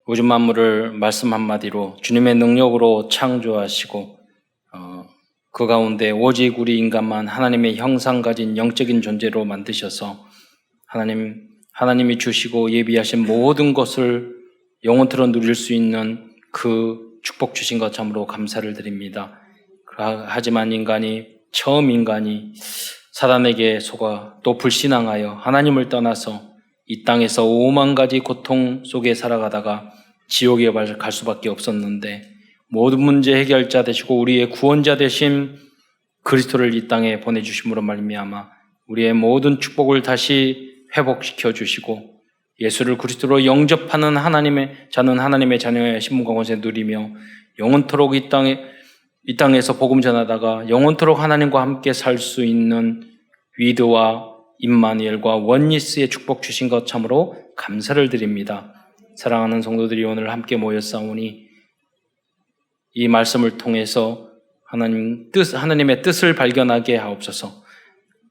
우주 만물을 말씀 한마디로 주님의 능력으로 창조하시고 그 가운데 오직 우리 인간만 하나님의 형상 가진 영적인 존재로 만드셔서 하나님이 주시고 예비하신 모든 것을 영원토록 누릴 수 있는 그 축복 주신 것 참으로 감사를 드립니다. 하지만 처음 인간이 사단에게 속아 또 불신앙하여 하나님을 떠나서 이 땅에서 5만 가지 고통 속에 살아가다가 지옥에 갈 수밖에 없었는데 모든 문제 해결자 되시고 우리의 구원자 되신 그리스도를 이 땅에 보내주심으로 말미암아 우리의 모든 축복을 다시 회복시켜 주시고 예수를 그리스도로 영접하는 하나님의 자녀의 신분과 권세 누리며 영원토록 이 땅에서 복음 전하다가 영원토록 하나님과 함께 살 수 있는 위드와 임마누엘과 원리스의 축복 주신 것 참으로 감사를 드립니다. 사랑하는 성도들이 오늘 함께 모였사오니 이 말씀을 통해서 하나님의 뜻을 발견하게 하옵소서.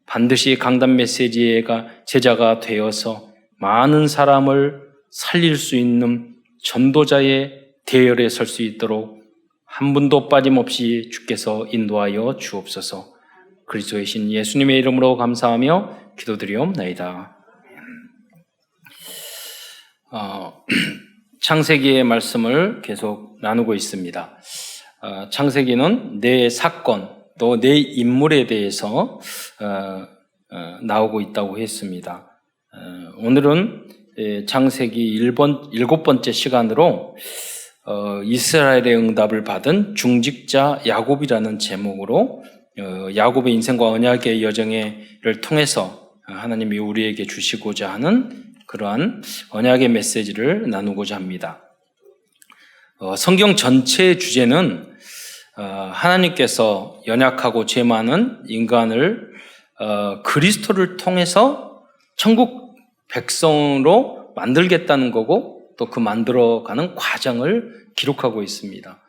반드시 강단 메시지가 제자가 되어서 많은 사람을 살릴 수 있는 전도자의 대열에 설 수 있도록 한 분도 빠짐없이 주께서 인도하여 주옵소서. 그리스도의 신 예수님의 이름으로 감사하며 기도드리옵나이다. 창세기의 말씀을 계속 나누고 있습니다. 창세기는 내 사건 또 내 인물에 대해서 나오고 있다고 했습니다. 오늘은 창세기 7번째 시간으로 이스라엘의 응답을 받은 중직자 야곱이라는 제목으로 야곱의 인생과 언약의 여정을 통해서 하나님이 우리에게 주시고자 하는 그러한 언약의 메시지를 나누고자 합니다. 성경 전체의 주제는 하나님께서 연약하고 죄 많은 인간을 그리스도를 통해서 천국 백성으로 만들겠다는 거고 또 그 만들어가는 과정을 기록하고 있습니다.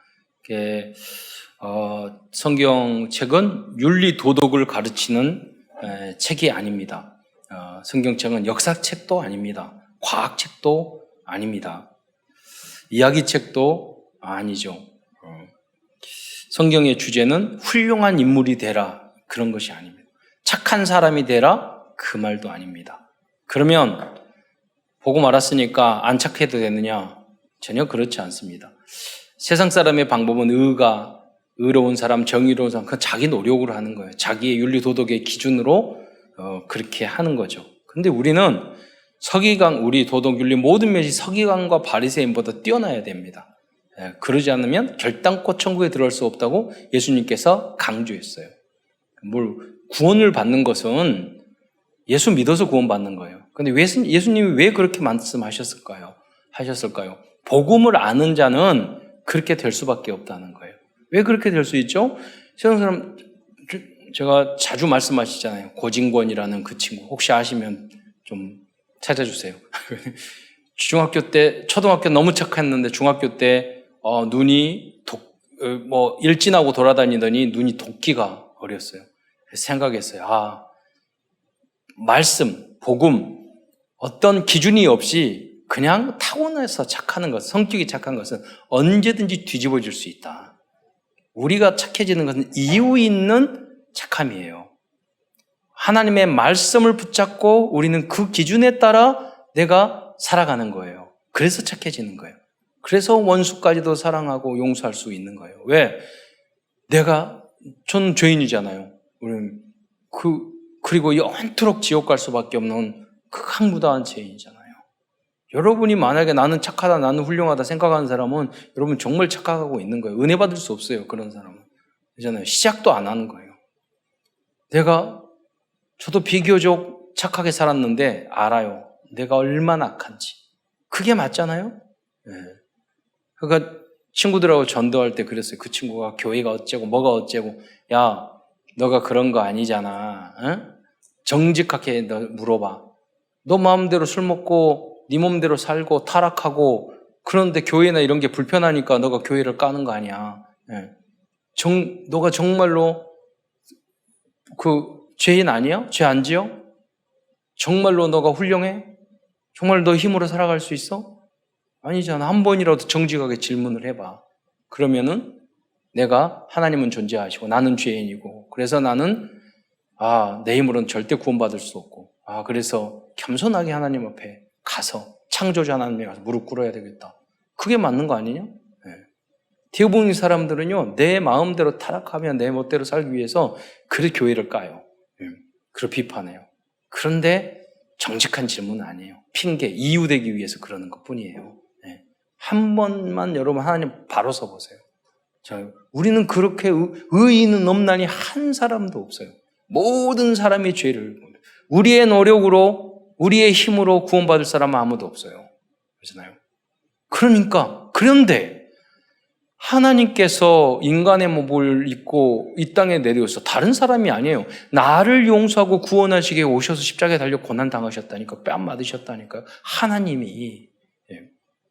성경책은 윤리 도덕을 가르치는 책이 아닙니다. 성경책은 역사책도 아닙니다. 과학책도 아닙니다. 이야기책도 아니죠. 성경의 주제는 훌륭한 인물이 되라 그런 것이 아닙니다. 착한 사람이 되라 그 말도 아닙니다. 그러면 복음 알았으니까 안 착해도 되느냐? 전혀 그렇지 않습니다. 세상 사람의 방법은 의로운 사람, 정의로운 사람, 그건 자기 노력으로 하는 거예요. 자기의 윤리 도덕의 기준으로 그렇게 하는 거죠. 근데 우리는 우리 도덕 윤리 모든 면이 서기관과 바리새인보다 뛰어나야 됩니다. 그러지 않으면 결단코 천국에 들어갈 수 없다고 예수님께서 강조했어요. 구원을 받는 것은 예수 믿어서 구원받는 거예요. 근데 예수님이 왜 그렇게 말씀하셨을까요? 복음을 아는 자는 그렇게 될 수밖에 없다는 거예요. 왜 그렇게 될 수 있죠? 세상 사람, 제가 자주 말씀하시잖아요. 고진권이라는 그 친구. 혹시 아시면 좀 찾아주세요. 초등학교 너무 착했는데 중학교 때 눈이 일진하고 돌아다니더니 눈이 도끼가 어렸어요. 그래서 생각했어요. 말씀, 복음, 어떤 기준이 없이 그냥 타고나서 착하는 것, 성격이 착한 것은 언제든지 뒤집어질 수 있다. 우리가 착해지는 것은 이유 있는 착함이에요. 하나님의 말씀을 붙잡고 우리는 그 기준에 따라 내가 살아가는 거예요. 그래서 착해지는 거예요. 그래서 원수까지도 사랑하고 용서할 수 있는 거예요. 왜? 저는 죄인이잖아요. 그리고 영원토록 지옥 갈 수밖에 없는 극악무다한 죄인이잖아요. 여러분이 만약에 나는 착하다, 나는 훌륭하다 생각하는 사람은 여러분 정말 착각하고 있는 거예요. 은혜 받을 수 없어요. 그런 사람은. 그렇잖아요. 시작도 안 하는 거예요. 저도 비교적 착하게 살았는데 알아요. 내가 얼마나 악한지. 그게 맞잖아요? 네. 그러니까 친구들하고 전도할 때 그랬어요. 그 친구가 교회가 어째고 뭐가 어째고 야 너가 그런 거 아니잖아. 응? 정직하게 너 물어봐. 너 마음대로 술 먹고 네 몸대로 살고 타락하고 그런데 교회나 이런 게 불편하니까 너가 교회를 까는 거 아니야. 네. 너가 정말로 죄인 아니야? 죄 안 지어? 정말로 너가 훌륭해? 정말 너 힘으로 살아갈 수 있어? 아니잖아. 한 번이라도 정직하게 질문을 해봐. 그러면은 내가 하나님은 존재하시고 나는 죄인이고 그래서 나는 내 힘으로는 절대 구원받을 수 없고 그래서 겸손하게 하나님 앞에 가서 창조자 하나님에 가서 무릎 꿇어야 되겠다. 그게 맞는 거 아니냐? 네. 대부분의 사람들은요, 내 마음대로 타락하면 내 멋대로 살기 위해서 그래 교회를 까요. 그리고 비판해요. 그런데 정직한 질문은 아니에요. 핑계, 이유되기 위해서 그러는 것 뿐이에요. 네. 한 번만 여러분 하나님 바로 서보세요. 우리는 그렇게 의인은 없나니 한 사람도 없어요. 모든 사람이 죄를 우리의 노력으로 우리의 힘으로 구원받을 사람은 아무도 없어요. 그렇잖아요. 그런데 하나님께서 인간의 몸을 입고 이 땅에 내려오셔서 다른 사람이 아니에요. 나를 용서하고 구원하시게 오셔서 십자가에 달려 고난 당하셨다니까, 뺨 맞으셨다니까요. 하나님이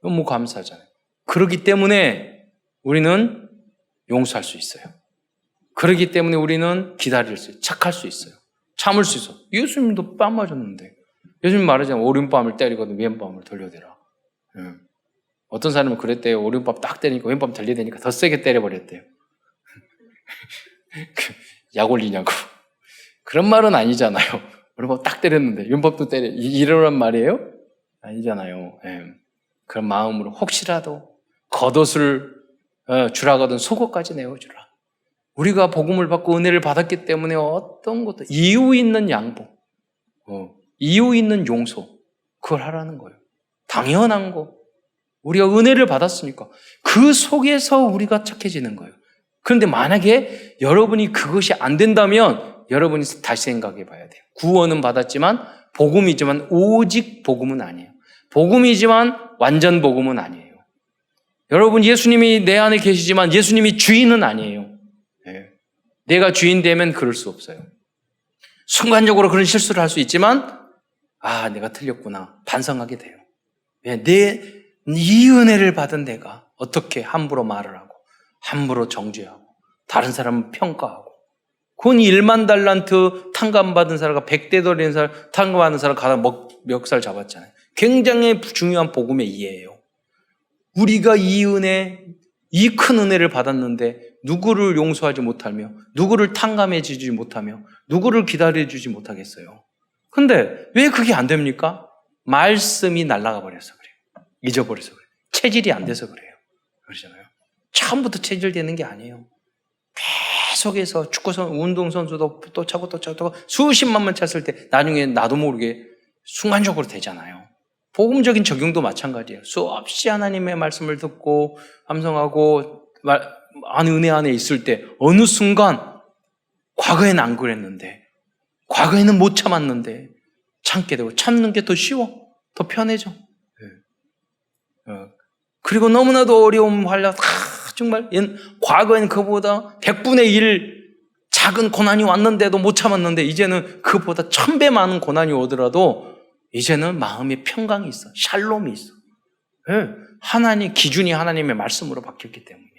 너무 감사하잖아요. 그렇기 때문에 우리는 용서할 수 있어요. 그렇기 때문에 우리는 기다릴 수 있어요. 착할 수 있어요. 참을 수 있어요. 예수님도 뺨 맞았는데 예수님 말하자면 오른뺨을 때리거든 왼뺨을 돌려대라. 어떤 사람은 그랬대요. 오른밤 딱 때리니까 왼밤 들리대니까 더 세게 때려버렸대요. 약 올리냐고. 그런 말은 아니잖아요. 오른밤 딱 때렸는데 왼밤도 때려. 이러란 말이에요? 아니잖아요. 그런 마음으로 혹시라도 겉옷을 주라거든 속옷까지 내어주라. 우리가 복음을 받고 은혜를 받았기 때문에 어떤 것도 이유 있는 양보, 이유 있는 용서, 그걸 하라는 거예요. 당연한 거. 우리가 은혜를 받았으니까 그 속에서 우리가 착해지는 거예요. 그런데 만약에 여러분이 그것이 안 된다면 여러분이 다시 생각해 봐야 돼요. 구원은 받았지만 복음이지만 오직 복음은 아니에요. 복음이지만 완전 복음은 아니에요. 여러분 예수님이 내 안에 계시지만 예수님이 주인은 아니에요. 내가 주인 되면 그럴 수 없어요. 순간적으로 그런 실수를 할 수 있지만 내가 틀렸구나 반성하게 돼요. 이 은혜를 받은 내가 어떻게 함부로 말을 하고 함부로 정죄하고 다른 사람은 평가하고 그건 1만 달란트 탕감받은 사람과 100대 돌리는 사람 탕감받은 사람 가다 멱살 잡았잖아요. 굉장히 중요한 복음의 이해예요. 우리가 이 은혜, 이 큰 은혜를 받았는데 누구를 용서하지 못하며 누구를 탕감해 주지 못하며 누구를 기다려 주지 못하겠어요. 근데 왜 그게 안 됩니까? 말씀이 날아가 버려서 그래요. 잊어버려서 그래요. 체질이 안 돼서 그래요. 그러잖아요. 처음부터 체질되는 게 아니에요. 계속해서 운동선수도 또 차고 수십만만 찼을 때 나중에 나도 모르게 순간적으로 되잖아요. 복음적인 적용도 마찬가지예요. 수없이 하나님의 말씀을 듣고 함성하고 은혜 안에 있을 때 어느 순간 과거에는 안 그랬는데 과거에는 못 참았는데 참게 되고 참는 게 더 쉬워. 더 편해져. 그리고 너무나도 어려움 환란 정말 과거에는 그보다 100분의 1 작은 고난이 왔는데도 못 참았는데 이제는 그보다 1000배 많은 고난이 오더라도 이제는 마음에 평강이 있어. 샬롬이 있어. 하나님 기준이 하나님의 말씀으로 바뀌었기 때문이에요.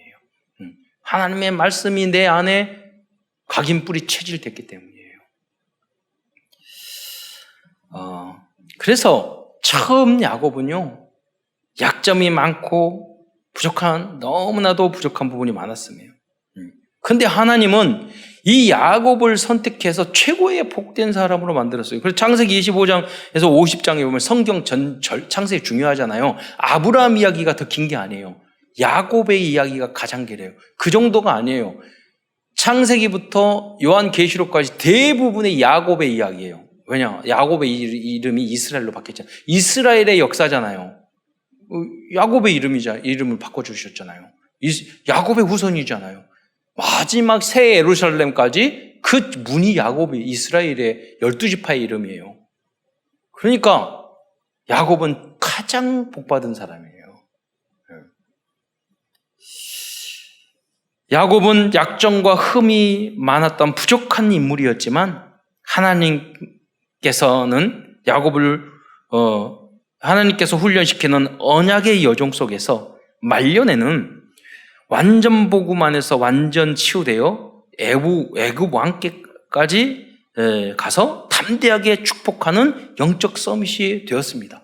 하나님의 말씀이 내 안에 각인뿔이 체질됐기 때문이에요. 그래서 처음 야곱은요 약점이 많고 너무나도 부족한 부분이 많았습니다. 근데 하나님은 이 야곱을 선택해서 최고의 복된 사람으로 만들었어요. 그래서 창세기 25장에서 50장에 보면 성경 창세기 중요하잖아요. 아브라함 이야기가 더 긴 게 아니에요. 야곱의 이야기가 가장 길어요. 그 정도가 아니에요. 창세기부터 요한계시록까지 대부분의 야곱의 이야기예요. 왜냐? 야곱의 이름이 이스라엘로 바뀌었잖아요. 이스라엘의 역사잖아요. 야곱의 이름을 바꿔주셨잖아요. 야곱의 후손이잖아요. 마지막 새 예루살렘까지 그 문이 야곱이 이스라엘의 12지파의 이름이에요. 그러니까 야곱은 가장 복받은 사람이에요. 야곱은 약점과 흠이 많았던 부족한 인물이었지만 하나님께서는 야곱을 하나님께서 훈련시키는 언약의 여정 속에서 말년에는 완전 복음 안에서 완전 치유되어 애굽 왕께까지 가서 담대하게 축복하는 영적 서밋이 되었습니다.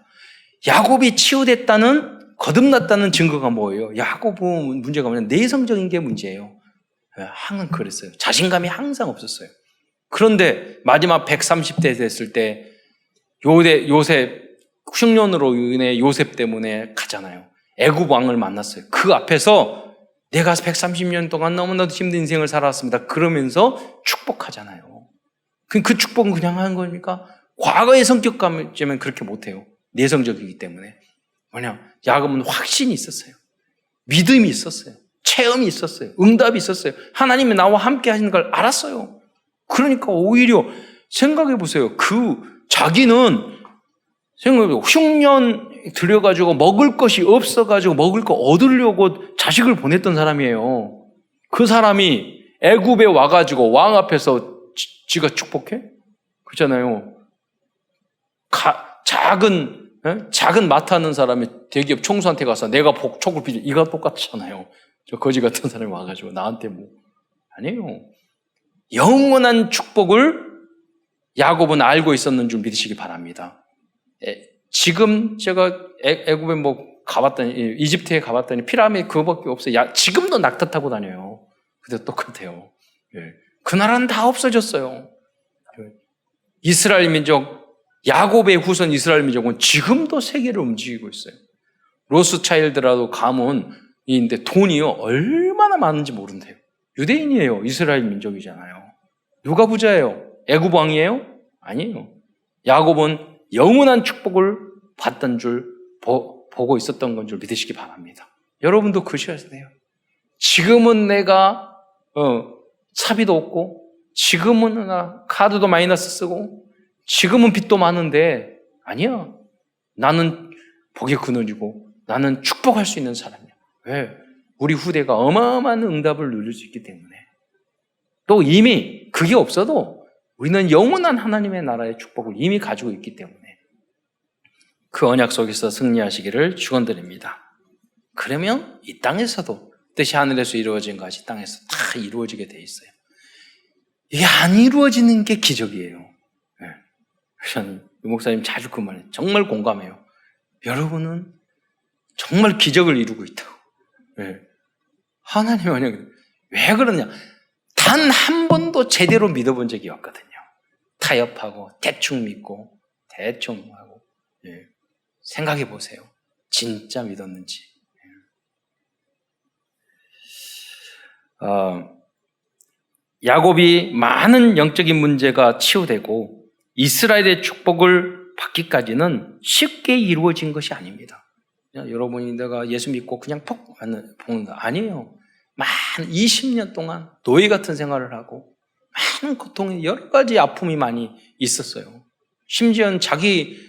야곱이 치유됐다는 거듭났다는 증거가 뭐예요? 야고보는 문제가 뭐냐면 내성적인 게 문제예요. 항상 그랬어요. 자신감이 항상 없었어요. 그런데 마지막 130대 됐을 때 요셉 흉년으로 인해 요셉 때문에 가잖아요. 애굽 왕을 만났어요. 그 앞에서 내가 130년 동안 너무나도 힘든 인생을 살아왔습니다. 그러면서 축복하잖아요. 그 축복은 그냥 하는 겁니까? 과거의 성격감이면 그렇게 못해요. 내성적이기 때문에. 뭐냐? 야곱은 확신이 있었어요. 믿음이 있었어요. 체험이 있었어요. 응답이 있었어요. 하나님이 나와 함께 하시는 걸 알았어요. 그러니까 오히려 생각해 보세요. 자기는 생각해보세요. 흉년 들여가지고 먹을 것이 없어가지고 먹을 거 얻으려고 자식을 보냈던 사람이에요. 그 사람이 애굽에 와가지고 왕 앞에서 지가 축복해? 그렇잖아요. 작은 맡아는 사람이 대기업 총수한테 가서 내가 복촉을 빌려. 이거 똑같잖아요. 저 거지 같은 사람이 와가지고 나한테 아니에요. 영원한 축복을 야곱은 알고 있었는 줄 믿으시기 바랍니다. 지금 제가 애굽에 가봤더니, 이집트에 가봤더니 피라미드 그거밖에 없어요. 지금도 낙타 타고 다녀요. 근데 똑같아요. 그 나라는 다 없어졌어요. 이스라엘 민족, 야곱의 후손 이스라엘 민족은 지금도 세계를 움직이고 있어요. 로스차일드라도 가문인데 돈이요 얼마나 많은지 모른대요. 유대인이에요. 이스라엘 민족이잖아요. 누가 부자예요? 애굽 왕이에요? 아니에요. 야곱은 영원한 축복을 받던 줄 보고 있었던 건 줄 믿으시기 바랍니다. 여러분도 그러셔야 돼요. 지금은 내가 사비도 없고 지금은 나 카드도 마이너스 쓰고 지금은 빚도 많은데 아니야. 나는 복의 그늘이고 나는 축복할 수 있는 사람이야. 왜? 우리 후대가 어마어마한 응답을 누릴 수 있기 때문에. 또 이미 그게 없어도 우리는 영원한 하나님의 나라의 축복을 이미 가지고 있기 때문에 그 언약 속에서 승리하시기를 축원드립니다. 그러면 이 땅에서도 뜻이 하늘에서 이루어진 것이 땅에서 다 이루어지게 돼 있어요. 이게 안 이루어지는 게 기적이에요. 저는 유 목사님 자주 그 말에 정말 공감해요. 여러분은 정말 기적을 이루고 있다고. 하나님 언약 왜 그러냐? 단 한 번도 제대로 믿어본 적이 없거든요. 타협하고 대충 믿고 대충 하고. 생각해 보세요. 진짜 믿었는지. 야곱이 많은 영적인 문제가 치유되고 이스라엘의 축복을 받기까지는 쉽게 이루어진 것이 아닙니다. 여러분이 내가 예수 믿고 그냥 복는다. 아니에요. 20년 동안 노예 같은 생활을 하고 많은 고통이 여러 가지 아픔이 많이 있었어요. 심지어는 자기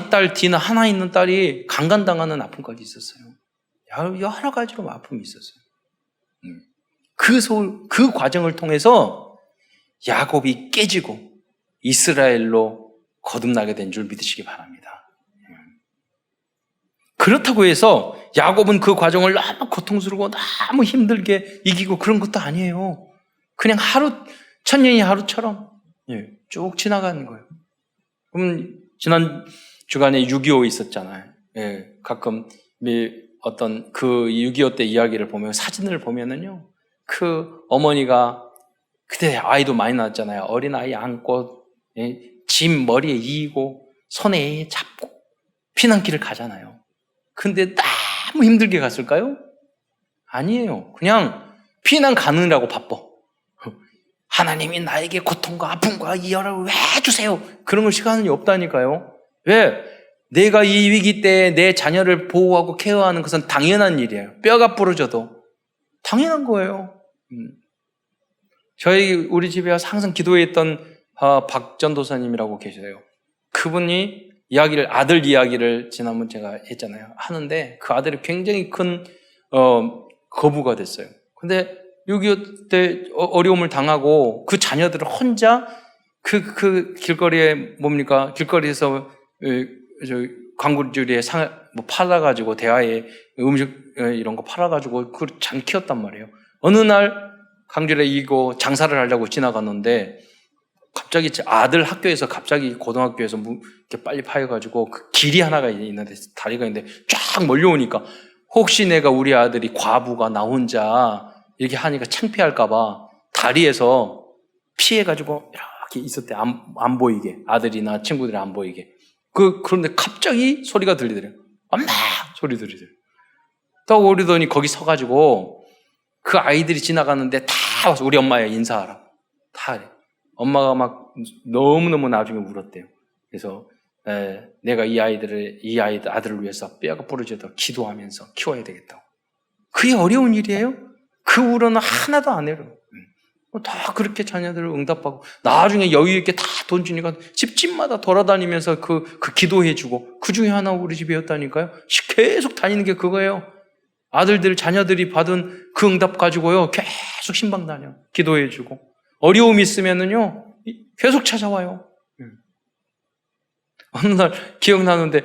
딸 디나 하나 있는 딸이 강간당하는 아픔까지 있었어요. 여러 가지로 아픔이 있었어요. 그 과정을 통해서 야곱이 깨지고 이스라엘로 거듭나게 된 줄 믿으시기 바랍니다. 그렇다고 해서 야곱은 그 과정을 너무 고통스럽고 너무 힘들게 이기고 그런 것도 아니에요. 그냥 천년이 하루처럼 쭉 지나가는 거예요. 그럼 지난 주간에 6.25 있었잖아요. 가끔 어떤 그 6.25 때 이야기를 보면 사진을 보면은요, 그 어머니가 그때 아이도 많이 낳았잖아요. 어린 아이 안고 짐 머리에 이고 손에 잡고 피난길을 가잖아요. 근데 너무 힘들게 갔을까요? 아니에요. 그냥 피난 가느라고 바빠. 하나님이 나에게 고통과 아픔과 이열을 왜 주세요? 그런 걸 시간이 없다니까요. 왜? 내가 이 위기 때 내 자녀를 보호하고 케어하는 것은 당연한 일이에요. 뼈가 부러져도 당연한 거예요. 우리 집에 와서 항상 기도했던 박전도사님이라고 계세요. 그분이 아들 이야기를 지난번 제가 했잖아요. 하는데 그 아들이 굉장히 큰 거부가 됐어요. 근데 6.25 때 어려움을 당하고 그 자녀들을 혼자 그 길거리에 길거리에서 광고주리에 팔아가지고 대하에 음식 이런 거 팔아가지고 그걸 잘 키웠단 말이에요. 어느 날 강주에 이고 장사를 하려고 지나갔는데 갑자기 제 아들 학교에서 갑자기 고등학교에서 이렇게 빨리 파여가지고 그 길이 하나가 있는데 다리가 있는데 쫙 몰려오니까 혹시 내가 우리 아들이 과부가 나 혼자 이렇게 하니까 창피할까봐 다리에서 피해가지고 이렇게 있었대. 안 보이게. 아들이나 친구들이 안 보이게. 그런데 갑자기 소리가 들리더래요. 엄마! 소리 들리더래요. 딱 오르더니 거기 서가지고 그 아이들이 지나가는데 다 와서 우리 엄마야 인사하라고. 다 그래. 엄마가 막 너무너무 나중에 울었대요. 그래서 내가 이 아들을 위해서 뼈가 부러져도 기도하면서 키워야 되겠다고. 그게 어려운 일이에요? 그 울어는 하나도 안 해요. 다 그렇게 자녀들을 응답하고 나중에 여유 있게 다 돈 주니까 집집마다 돌아다니면서 그 기도해주고 그 중에 하나 우리 집에 였다니까요. 계속 다니는 게 그거예요. 자녀들이 받은 그 응답 가지고요 계속 신방 다녀. 기도해주고 어려움이 있으면은요 계속 찾아와요. 어느 날 기억나는데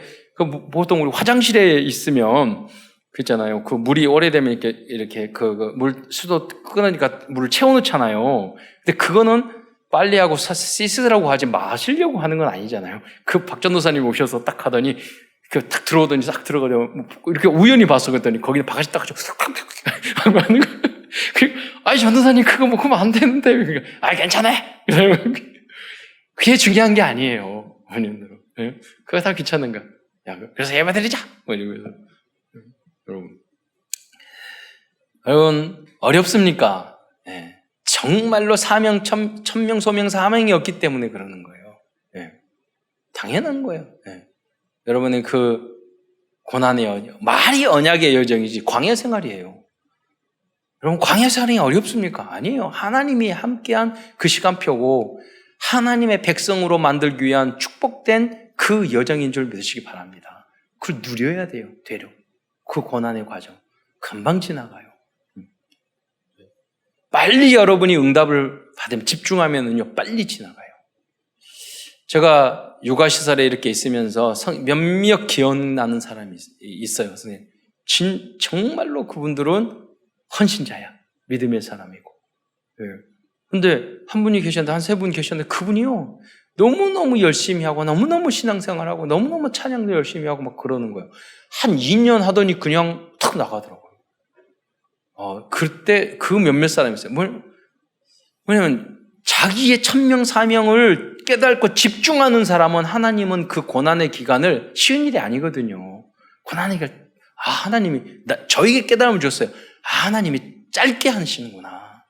보통 우리 화장실에 있으면 그렇잖아요. 그 물이 오래되면 이렇게 물 수도 끊으니까 물을 채워놓잖아요. 근데 그거는 빨리하고 씻으라고 하지 마시려고 하는 건 아니잖아요. 그 박 전도사님 오셔서 딱 하더니 딱 들어오더니 싹 들어가려 이렇게 우연히 봤어. 그랬더니 거기는 바가지 딱 하고 하는 거. 아이 전도사님 그거 먹으면 안 되는데. 괜찮아. 그게 중요한 게 아니에요. 어머님들은. 그거 다 귀찮은가? 그래서 예배드리자. 이러면서. 여러분 어렵습니까? 정말로 사명 천명 소명 사명이 없기 때문에 그러는 거예요. 당연한 거예요. 여러분의 그 고난의 말이 언약의 여정이지 광야 생활이에요. 여러분 광야 생활이 어렵습니까? 아니에요. 하나님이 함께한 그 시간표고 하나님의 백성으로 만들기 위한 축복된 그 여정인 줄 믿으시기 바랍니다. 그걸 누려야 돼요. 되려. 그 고난의 과정 금방 지나가요. 빨리 여러분이 응답을 받으면 집중하면은요 빨리 지나가요. 제가 육아시설에 이렇게 있으면서 몇몇 기억나는 사람이 있어요. 선생님. 정말로 그분들은 헌신자야. 믿음의 사람이고. 근데 한 분이 계셨는데 한 3분 계셨는데 그분이요 너무너무 열심히 하고 너무너무 신앙생활하고 너무너무 찬양도 열심히 하고 막 그러는 거예요. 한 2년 하더니 그냥 탁 나가더라고요. 그때 그 몇몇 사람이 있어요. 뭐냐면 자기의 천명 사명을 깨닫고 집중하는 사람은 하나님은 그 고난의 기간을 쉬운 일이 아니거든요. 고난의 기간 하나님이 저에게 깨달음을 줬어요. 하나님이 짧게 하시는구나.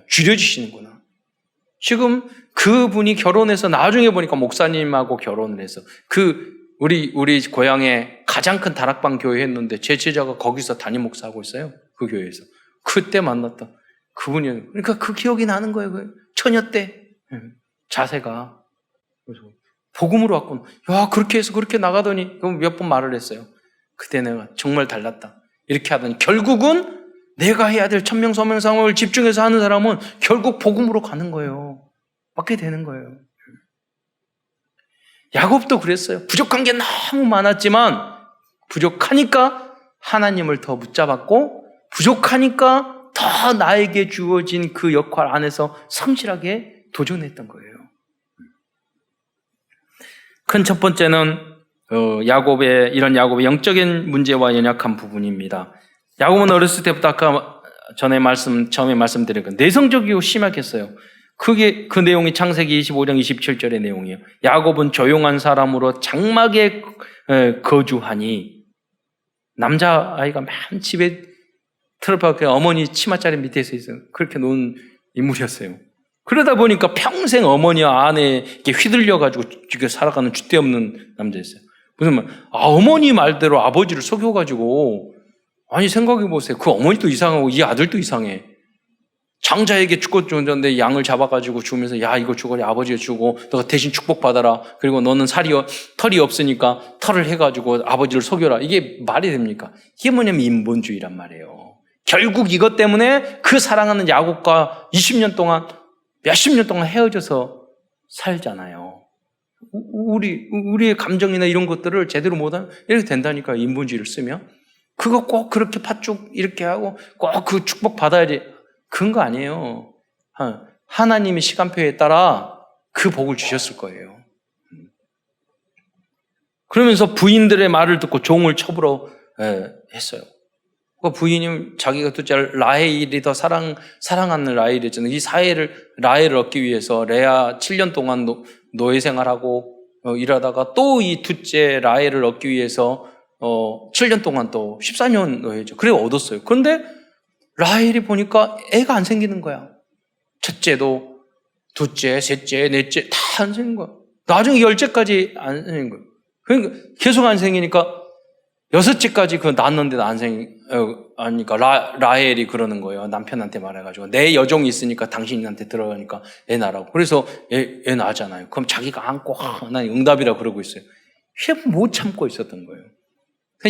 줄여주시는구나. 지금 그분이 결혼해서 나중에 보니까 목사님하고 결혼을 해서 우리 고향에 가장 큰 다락방 교회 했는데 제 제자가 거기서 담임 목사하고 있어요. 그 교회에서. 그때 만났다. 그분이 그러니까 그 기억이 나는 거예요. 그 처녀 때 자세가. 그래서 복음으로 왔구나. 야 그렇게 해서 그렇게 나가더니 몇 번 말을 했어요. 그때 내가 정말 달랐다. 이렇게 하더니 결국은 내가 해야 될 천명 소명 사명을 집중해서 하는 사람은 결국 복음으로 가는 거예요. 받게 되는 거예요. 야곱도 그랬어요. 부족한 게 너무 많았지만 부족하니까 하나님을 더 붙잡았고 부족하니까 더 나에게 주어진 그 역할 안에서 성실하게 도전했던 거예요. 큰 첫 번째는 야곱의 영적인 문제와 연약한 부분입니다. 야곱은 어렸을 때부터 아까 처음에 말씀드린 건 내성적이고 심약했어요. 그 내용이 창세기 25장 27절의 내용이에요. 야곱은 조용한 사람으로 장막에 거주하니 남자아이가 맨 집에 트러프가 어머니 치마자리 밑에서 그렇게 놓은 인물이었어요. 그러다 보니까 평생 어머니와 아내에게 휘둘려가지고 살아가는 줏대 없는 남자였어요. 무슨 말? 어머니 말대로 아버지를 속여가지고 아니 생각해보세요. 그 어머니도 이상하고 이 아들도 이상해. 장자에게 축복 줬는데 양을 잡아가지고 주면서 야 이거 주거리 아버지가 주고 너가 대신 축복받아라. 그리고 너는 털이 없으니까 털을 해가지고 아버지를 속여라. 이게 말이 됩니까? 이게 뭐냐면 인본주의란 말이에요. 결국 이것 때문에 그 사랑하는 야곱과 20년 동안 몇십 년 동안 헤어져서 살잖아요. 우리의 감정이나 이런 것들을 제대로 못하면 이렇게 된다니까. 인본주의를 쓰면 그거 꼭 그렇게 팥죽 이렇게 하고 꼭 그 축복 받아야지. 그런 거 아니에요. 하나님의 시간표에 따라 그 복을 주셨을 거예요. 그러면서 부인들의 말을 듣고 종을 첩으로 했어요. 그 부인이 자기가 둘째 라헬이 더 사랑하는 라헬이었잖아요. 이 라헬을 얻기 위해서 레아 7년 동안 노예 생활하고 일하다가 또 이 둘째 라헬을 얻기 위해서 7년 동안 또 14년 노예죠. 그래 얻었어요. 그런데 라헬이 보니까 애가 안 생기는 거야. 첫째도 둘째, 셋째, 넷째 다 안 생긴 거야. 나중에 10째까지 안 생긴 거야. 그러니까 계속 안 생기니까 6째까지 그 낳았는데도 안 아니까 라헬이 그러는 거예요. 남편한테 말해가지고 내 여종이 있으니까 당신한테 들어가니까 애 낳으라고. 그래서 애 낳았잖아요. 그럼 자기가 안고 하나님 응답이라 그러고 있어요. 못 참고 있었던 거예요.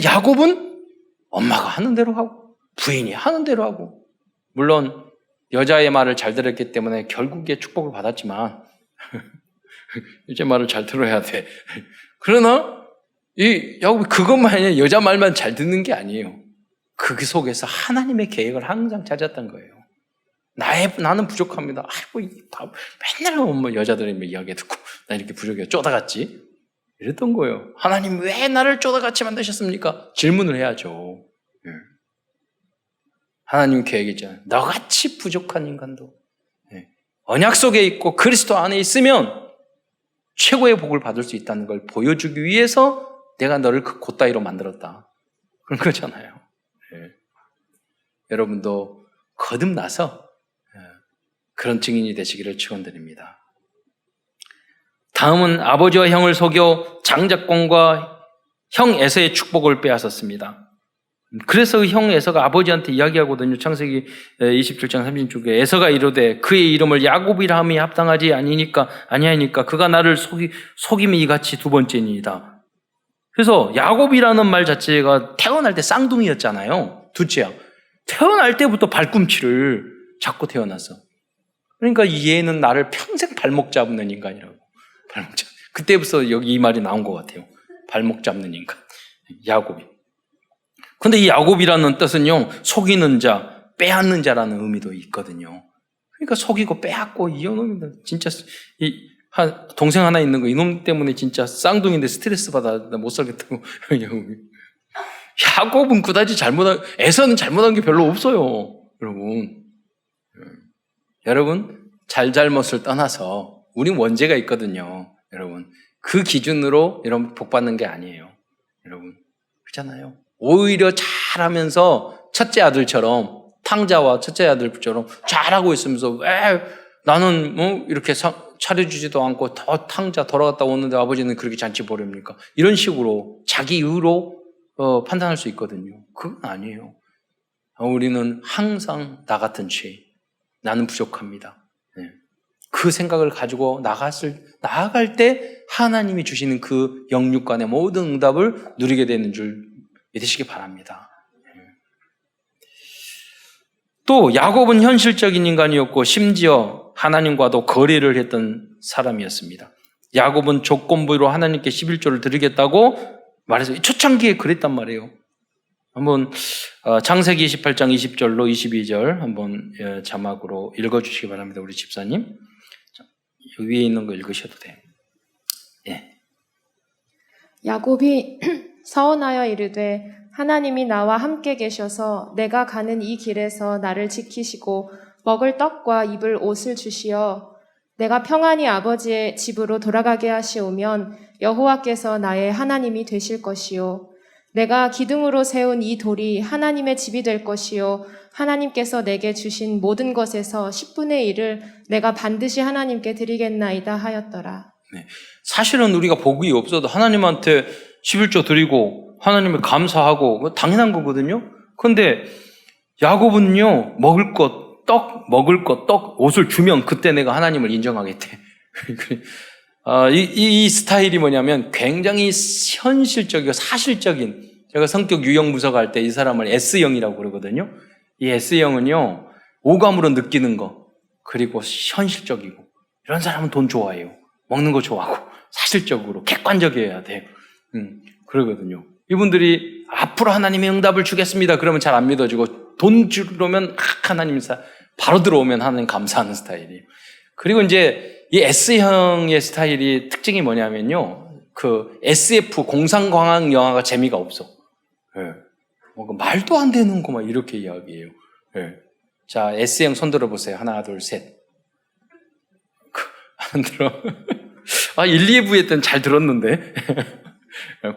야곱은 엄마가 하는 대로 하고 부인이 하는 대로 하고, 물론 여자의 말을 잘 들었기 때문에 결국에 축복을 받았지만 여자 말을 잘 들어야 돼. 그러나 이 야곱이 그것만 아니라 여자 말만 잘 듣는 게 아니에요. 그 속에서 하나님의 계획을 항상 찾았던 거예요. 나는 부족합니다. 아이고, 맨날 뭐 여자들이 이야기 듣고 나 이렇게 부족해요. 쪼다갔지? 이랬던 거예요. 하나님 왜 나를 쪼다같이 만드셨습니까? 질문을 해야죠. 하나님 계획이 있잖아요. 너같이 부족한 인간도 언약 속에 있고 그리스도 안에 있으면 최고의 복을 받을 수 있다는 걸 보여주기 위해서 내가 너를 그 곧다이로 만들었다. 그런 거잖아요. 여러분도 거듭나서 그런 증인이 되시기를 축원드립니다. 다음은 아버지와 형을 속여 장자권과 형 에서의 축복을 빼앗았습니다. 그래서 형 에서가 아버지한테 이야기하거든요. 창세기 27장 30쪽에 에서가 이르되 그의 이름을 야곱이라 함이 합당하지 아니하니까 그가 나를 속임이 이같이 두 번째니이다. 그래서 야곱이라는 말 자체가 태어날 때 쌍둥이였잖아요. 둘째야. 태어날 때부터 발꿈치를 잡고 태어났어. 그러니까 얘는 나를 평생 발목 잡는 인간이라고. 그때부터 여기 이 말이 나온 것 같아요. 발목 잡는 인간. 야곱이. 근데 이 야곱이라는 뜻은요, 속이는 자, 빼앗는 자라는 의미도 있거든요. 그러니까 속이고 빼앗고 이놈이 진짜 동생 하나 있는 거 이놈 때문에 진짜 쌍둥이인데 스트레스 받아 못 살겠다고. 야곱은 그다지 에서는 잘못한 게 별로 없어요. 여러분 잘못을 떠나서 우린 원죄가 있거든요. 여러분 그 기준으로 여러분 복 받는 게 아니에요. 여러분 그렇잖아요. 오히려 잘하면서 첫째 아들처럼 탕자와 첫째 아들처럼 잘하고 있으면서 왜 나는 이렇게 차려주지도 않고 더 탕자 돌아갔다 오는데 아버지는 그렇게 잔치 보렵니까? 이런 식으로 자기 의로 판단할 수 있거든요. 그건 아니에요. 우리는 항상 나 같은 죄, 나는 부족합니다. 그 생각을 가지고 나아갈 때 하나님이 주시는 그 영육간의 모든 응답을 누리게 되는 줄 믿으시기 바랍니다. 또 야곱은 현실적인 인간이었고 심지어 하나님과도 거래를 했던 사람이었습니다. 야곱은 조건부로 하나님께 11조를 드리겠다고 말해서 초창기에 그랬단 말이에요. 한번 창세기 28장 20절로 22절 한번 자막으로 읽어주시기 바랍니다. 우리 집사님. 위에 있는 거 읽으셔도 돼요. 예. 야곱이 서원하여 이르되 하나님이 나와 함께 계셔서 내가 가는 이 길에서 나를 지키시고 먹을 떡과 입을 옷을 주시어 내가 평안히 아버지의 집으로 돌아가게 하시오면 여호와께서 나의 하나님이 되실 것이요 내가 기둥으로 세운 이 돌이 하나님의 집이 될 것이요 하나님께서 내게 주신 모든 것에서 10분의 1을 내가 반드시 하나님께 드리겠나이다 하였더라. 네. 사실은 우리가 복이 없어도 하나님한테 11조 드리고 하나님을 감사하고 당연한 거거든요. 그런데 야곱은요, 먹을 것, 떡, 옷을 주면 그때 내가 하나님을 인정하겠대. 이 스타일이 뭐냐면 굉장히 현실적이고 사실적인, 제가 성격 유형 분석할 때 이 사람을 S형이라고 그러거든요. 이 S형은요, 오감으로 느끼는 거, 그리고 현실적이고, 이런 사람은 돈 좋아해요. 먹는 거 좋아하고, 사실적으로, 객관적이어야 돼요. 그러거든요. 이분들이 앞으로 하나님의 응답을 주겠습니다. 그러면 잘 안 믿어지고, 돈 주려면 하나님 바로 들어오면 하나님 감사하는 스타일이에요. 그리고 이제 이 S형의 스타일이 특징이 뭐냐면요. 그 SF 공상과학 영화가 재미가 없어. 예. 말도 안 되는 거 막 이렇게 이야기해요. 예. 자, S형 손 들어보세요. 하나, 둘, 셋. 안 들어. 1, 2부에 때는 잘 들었는데.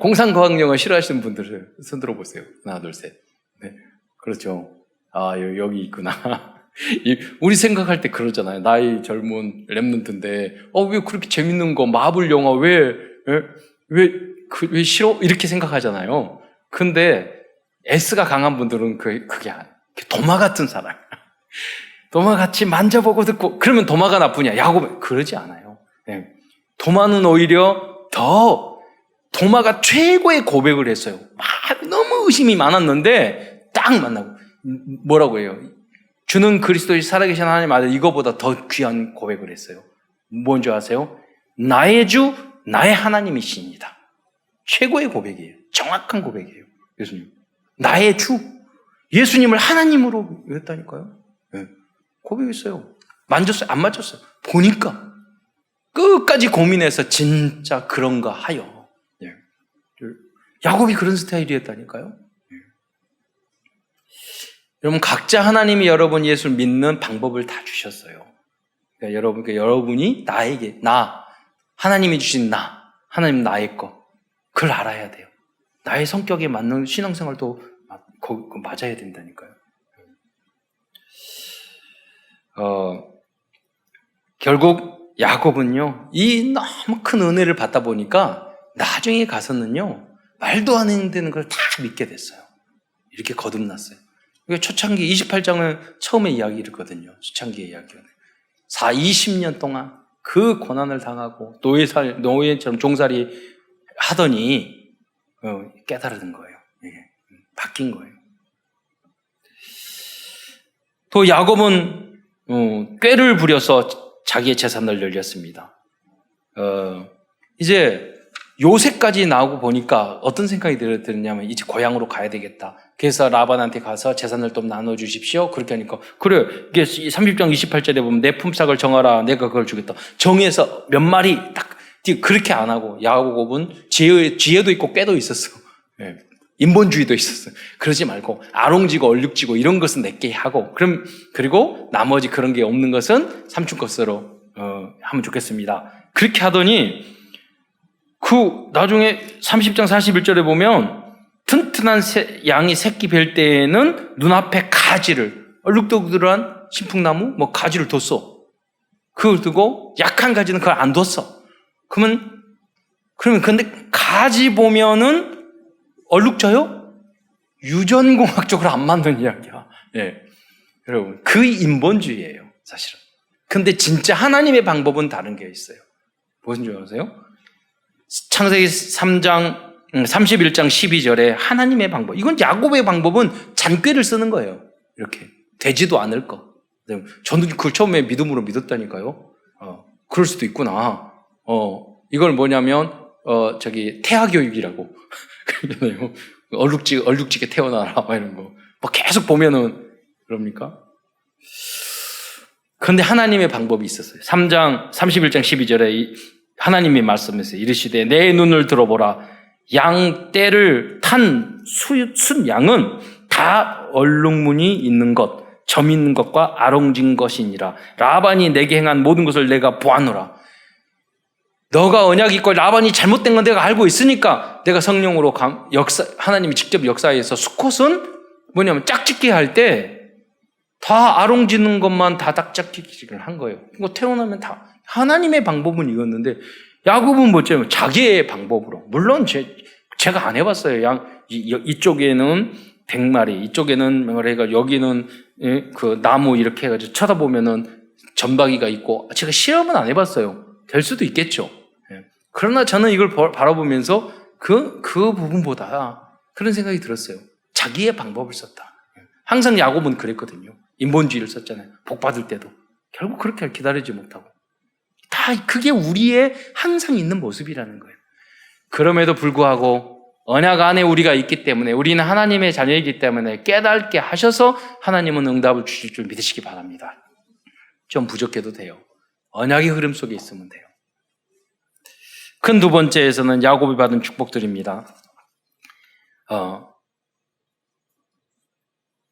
공상과학 영화 싫어하시는 분들 손 들어보세요. 하나, 둘, 셋. 네. 그렇죠. 여기 있구나. 우리 생각할 때 그러잖아요. 나이 젊은 랩런트인데, 왜 그렇게 재밌는 거, 마블 영화 왜 싫어? 이렇게 생각하잖아요. 근데 S가 강한 분들은 그게 도마 같은 사람. 도마같이 만져보고 듣고, 그러면 도마가 나쁘냐? 야곱, 그러지 않아요. 네. 도마는 오히려 더, 도마가 최고의 고백을 했어요. 막 너무 의심이 많았는데, 딱 만나고, 뭐라고 해요? 주는 그리스도의 살아계신 하나님 아들, 이거보다 더 귀한 고백을 했어요. 뭔지 아세요? 나의 주, 나의 하나님이십니다. 최고의 고백이에요. 정확한 고백이에요. 예수님. 나의 주. 예수님을 하나님으로 했다니까요. 네. 고백했어요. 만졌어요? 안 만졌어요? 보니까. 끝까지 고민해서 진짜 그런가 하여. 네. 야곱이 그런 스타일이었다니까요. 네. 여러분, 각자 하나님이 여러분 예수를 믿는 방법을 다 주셨어요. 그러니까 여러분이 나에게, 하나님이 주신 하나님 나의 거, 그걸 알아야 돼요. 나의 성격에 맞는 신앙생활도 맞아야 된다니까요. 결국 야곱은요, 이 너무 큰 은혜를 받다 보니까 나중에 가서는요, 말도 안 되는 걸 다 믿게 됐어요. 이렇게 거듭났어요. 초창기 28장은 처음에 이야기거든요. 초창기의 이야기는. 20년 동안 그 고난을 당하고 노예처럼 종살이 하더니 깨달은 거예요. 바뀐 거예요. 또 야곱은 꾀를 부려서 자기의 재산을 늘렸습니다. 이제 요새까지 나오고 보니까 어떤 생각이 들었냐면 이제 고향으로 가야 되겠다. 그래서 라반한테 가서 재산을 좀 나눠주십시오. 그렇게 하니까 그래, 이게 30장 28절에 보면 내 품삯을 정하라. 내가 그걸 주겠다. 정해서 몇 마리 딱 그렇게 안 하고 야곱은 지혜도 있고 꾀도 있었어. 인본주의도 있었어요. 그러지 말고 아롱지고 얼룩지고 이런 것은 내게 하고 그리고 나머지 그런 게 없는 것은 삼촌 것으로 하면 좋겠습니다. 그렇게 하더니 나중에 30장 41절에 보면 튼튼한 양이 새끼 뵐 때에는 눈앞에 가지를 얼룩도들한 신풍나무 가지를 뒀어. 그걸 두고 약한 가지는 그걸 안 뒀어. 그러면 근데 가지 보면은 얼룩져요? 유전공학적으로 안 맞는 이야기야. 여러분, 그 인본주의예요, 사실은. 근데 진짜 하나님의 방법은 다른 게 있어요. 무슨 줄 아세요? 창세기 3장 31장 12절에 하나님의 방법. 이건 야곱의 방법은 잔꾀를 쓰는 거예요. 이렇게 되지도 않을 거. 저는 그걸 처음에 믿음으로 믿었다니까요. 그럴 수도 있구나. 이걸 뭐냐면 태아교육이라고. 그러잖아요. 얼룩지게 태어나라 이런 거. 계속 보면은 그럽니까? 그런데 하나님의 방법이 있었어요. 31장 12절에 하나님이 말씀하세요. 이르시되 내 눈을 들어보라. 양 떼를 탄 순 양은 다 얼룩무늬 있는 것, 점 있는 것과 아롱진 것이니라. 라반이 내게 행한 모든 것을 내가 보았노라. 너가 언약이 있고 라반이 잘못된 건 내가 알고 있으니까 내가 성령으로 하나님이 직접 역사해서 수컷은 뭐냐면 짝짓기 할 때 다 아롱지는 것만 다 짝짓기를 한 거예요. 이거 태어나면 다 하나님의 방법은 이었는데 야곱은 뭐죠? 자기의 방법으로. 물론 제가 안 해봤어요. 이쪽에는 100마리, 이쪽에는 그러니까 여기는 그 나무 이렇게 해가지고 쳐다보면은 점박이가 있고 제가 실험은 안 해봤어요. 될 수도 있겠죠. 그러나 저는 이걸 바라보면서 그 부분보다 그런 생각이 들었어요. 자기의 방법을 썼다. 항상 야곱은 그랬거든요. 인본주의를 썼잖아요. 복 받을 때도. 결국 그렇게 기다리지 못하고. 다 그게 우리의 항상 있는 모습이라는 거예요. 그럼에도 불구하고 언약 안에 우리가 있기 때문에 우리는 하나님의 자녀이기 때문에 깨닫게 하셔서 하나님은 응답을 주실 줄 믿으시기 바랍니다. 좀 부족해도 돼요. 언약의 흐름 속에 있으면 돼요. 큰 두 번째에서는 야곱이 받은 축복들입니다.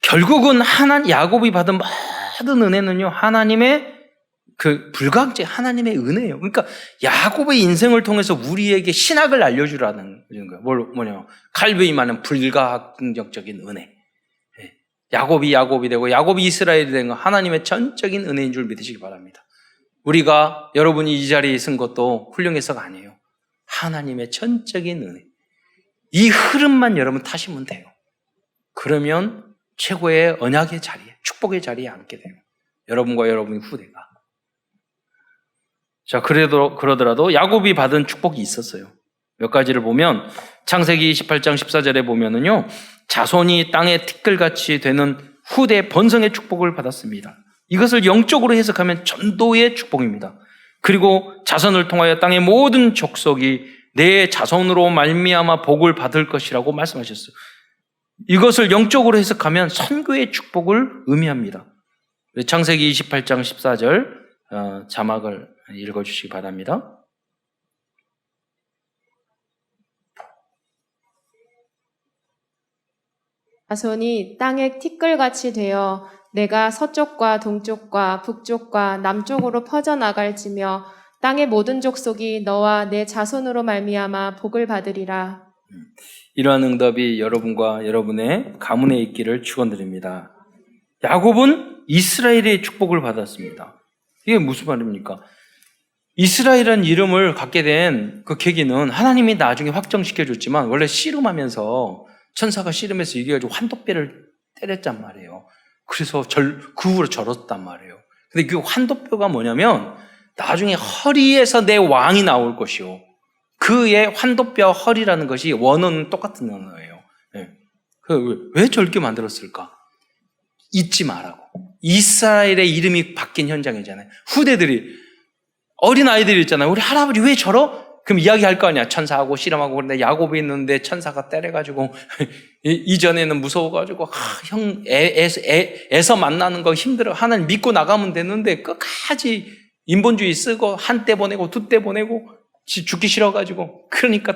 결국은 야곱이 받은 모든 은혜는요, 하나님의 불가항제 하나님의 은혜예요. 그러니까 야곱의 인생을 통해서 우리에게 신학을 알려주라는 거예요. 뭐냐면 칼빈이 말하는 불가항적인 은혜. 야곱이 되고 야곱이 이스라엘이 된 건 하나님의 전적인 은혜인 줄 믿으시기 바랍니다. 우리가 여러분이 이 자리에 있은 것도 훌륭해서가 아니에요. 하나님의 전적인 은혜. 이 흐름만 여러분 타시면 돼요. 그러면 최고의 언약의 자리에, 축복의 자리에 앉게 돼요. 여러분과 여러분의 후대가. 자, 그러더라도 야곱이 받은 축복이 있었어요. 몇 가지를 보면 창세기 28장 14절에 보면은요, 자손이 땅의 티끌같이 되는 후대 번성의 축복을 받았습니다. 이것을 영적으로 해석하면 전도의 축복입니다. 그리고 자손을 통하여 땅의 모든 족속이 내 자손으로 말미암아 복을 받을 것이라고 말씀하셨어요. 이것을 영적으로 해석하면 선교의 축복을 의미합니다. 창세기 28장 14절 자막을 읽어주시기 바랍니다. 자손이 땅의 티끌같이 되어 내가 서쪽과 동쪽과 북쪽과 남쪽으로 퍼져나갈지며 땅의 모든 족속이 너와 내 자손으로 말미암아 복을 받으리라. 이러한 응답이 여러분과 여러분의 가문에 있기를 축원드립니다. 야곱은 이스라엘의 축복을 받았습니다. 이게 무슨 말입니까? 이스라엘이라는 이름을 갖게 된 그 계기는 하나님이 나중에 확정시켜줬지만 원래 씨름하면서 천사가 씨름해서 이겨가지고 환도뼈를 때렸단 말이에요. 그래서 그 후로 절었단 말이에요. 근데 그 환도뼈가 뭐냐면 나중에 허리에서 내 왕이 나올 것이요. 그의 환도뼈 허리라는 것이 원어는 똑같은 언어예요. 네. 왜 저렇게 만들었을까? 잊지 말라고. 이스라엘의 이름이 바뀐 현장이잖아요. 후대들이, 어린아이들이 있잖아요. 우리 할아버지 왜 저러? 그럼 이야기할 거 아니야. 천사하고 씨름하고 그런데 야곱이 있는데 천사가 때려가지고 이전에는 무서워가지고 형 애서 만나는 거 힘들어. 하나님 믿고 나가면 되는데 끝까지 인본주의 쓰고 한 때 보내고 두 때 보내고 죽기 싫어가지고 그러니까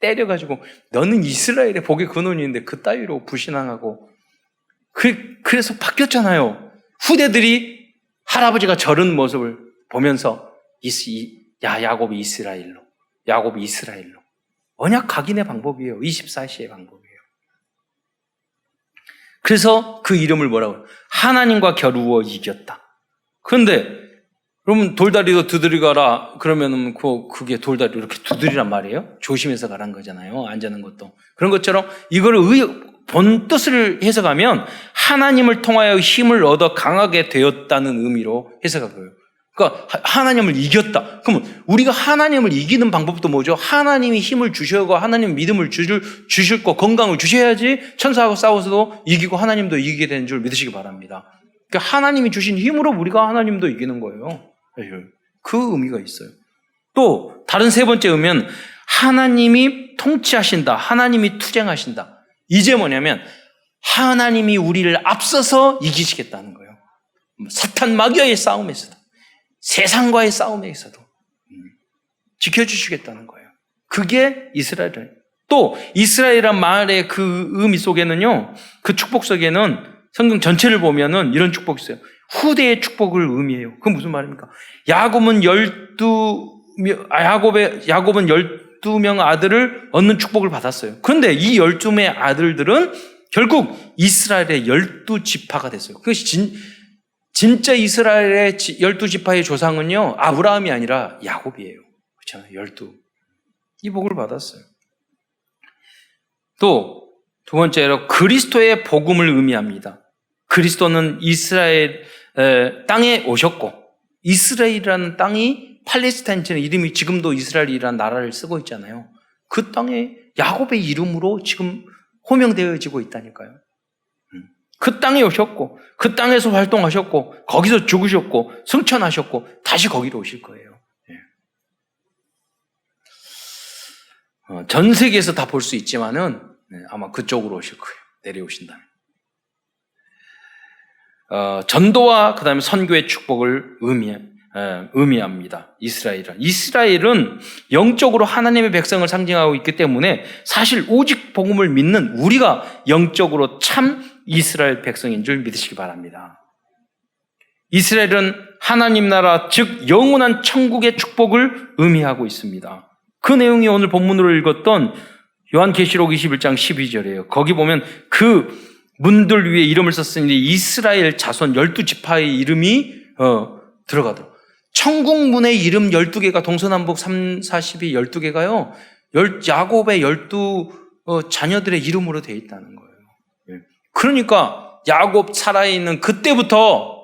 때려가지고 너는 이스라엘의 복의 근원인데 그따위로 불신앙하고 그래서 바뀌었잖아요. 후대들이 할아버지가 저런 모습을 보면서 야곱이 이스라엘로 언약 각인의 방법이에요. 24시의 방법이에요. 그래서 그 이름을 뭐라고? 하나님과 겨루어 이겼다. 그런데 그러면 돌다리도 두드리 가라. 그러면은 그게 돌다리 이렇게 두드리란 말이에요. 조심해서 가란 거잖아요. 앉는 것도. 그런 것처럼 이거를 본 뜻을 해석하면 하나님을 통하여 힘을 얻어 강하게 되었다는 의미로 해석하고요. 그러니까 하나님을 이겼다. 그러면 우리가 하나님을 이기는 방법도 뭐죠? 하나님이 힘을 주셔고 하나님 믿음을 주실 거 건강을 주셔야지 천사하고 싸워서도 이기고 하나님도 이기게 되는 줄 믿으시기 바랍니다. 그러니까 하나님이 주신 힘으로 우리가 하나님도 이기는 거예요. 그 의미가 있어요. 또 다른 세 번째 의미는 하나님이 통치하신다. 하나님이 투쟁하신다. 이제 뭐냐면 하나님이 우리를 앞서서 이기시겠다는 거예요. 사탄 마귀와의 싸움에서도 세상과의 싸움에서도 지켜주시겠다는 거예요. 그게 이스라엘이에요. 또 이스라엘이란 말의 그 의미 속에는요, 그 축복 속에는 성경 전체를 보면은 이런 축복이 있어요. 후대의 축복을 의미해요. 그건 무슨 말입니까? 야곱은 12명 아들을 얻는 축복을 받았어요. 그런데 이 12명의 아들들은 결국 이스라엘의 12지파가 됐어요. 그것이 진짜 이스라엘의 12지파의 조상은요, 아브라함이 아니라 야곱이에요. 그렇잖아요. 12. 이 복을 받았어요. 또 두 번째로 그리스도의 복음을 의미합니다. 그리스도는 이스라엘 땅에 오셨고, 이스라엘이라는 땅이 팔레스타인처럼 이름이 지금도 이스라엘이라는 나라를 쓰고 있잖아요. 그 땅에 야곱의 이름으로 지금 호명되어지고 있다니까요. 그 땅에 오셨고, 그 땅에서 활동하셨고, 거기서 죽으셨고, 승천하셨고, 다시 거기로 오실 거예요. 전 세계에서 다 볼 수 있지만은 아마 그쪽으로 오실 거예요. 내려오신다면. 전도와 그 다음에 선교의 축복을 의미해. 의미합니다. 이스라엘은 영적으로 하나님의 백성을 상징하고 있기 때문에 사실 오직 복음을 믿는 우리가 영적으로 참 이스라엘 백성인 줄 믿으시기 바랍니다. 이스라엘은 하나님 나라, 즉 영원한 천국의 축복을 의미하고 있습니다. 그 내용이 오늘 본문으로 읽었던 요한계시록 21장 12절이에요. 거기 보면 그 문들 위에 이름을 썼으니 이스라엘 자손 12지파의 이름이 들어가더라고요. 천국문의 이름 12개가 동서남북 40이 12개가요. 야곱의 12 자녀들의 이름으로 되어 있다는 거예요. 그러니까 야곱 살아있는 그때부터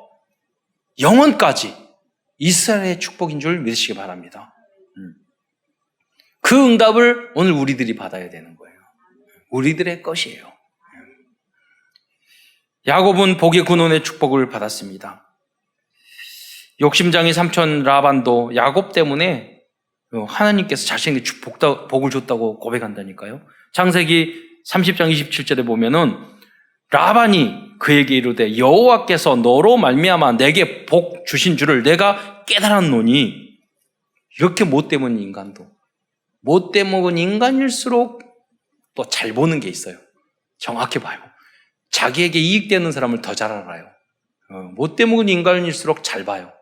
영원까지 이스라엘의 축복인 줄 믿으시기 바랍니다. 그 응답을 오늘 우리들이 받아야 되는 거예요. 우리들의 것이에요. 야곱은 복의 근원의 축복을 받았습니다. 욕심장이 삼촌 라반도 야곱 때문에 하나님께서 자신에게 복을 줬다고 고백한다니까요. 창세기 30장 27절에 보면은 라반이 그에게 이르되 여호와께서 너로 말미암아 내게 복 주신 줄을 내가 깨달았노니. 이렇게 못돼 먹은 인간도 못돼 먹은 인간일수록 또 잘 보는 게 있어요. 정확히 봐요. 자기에게 이익되는 사람을 더 잘 알아요. 못돼 먹은 인간일수록 잘 봐요.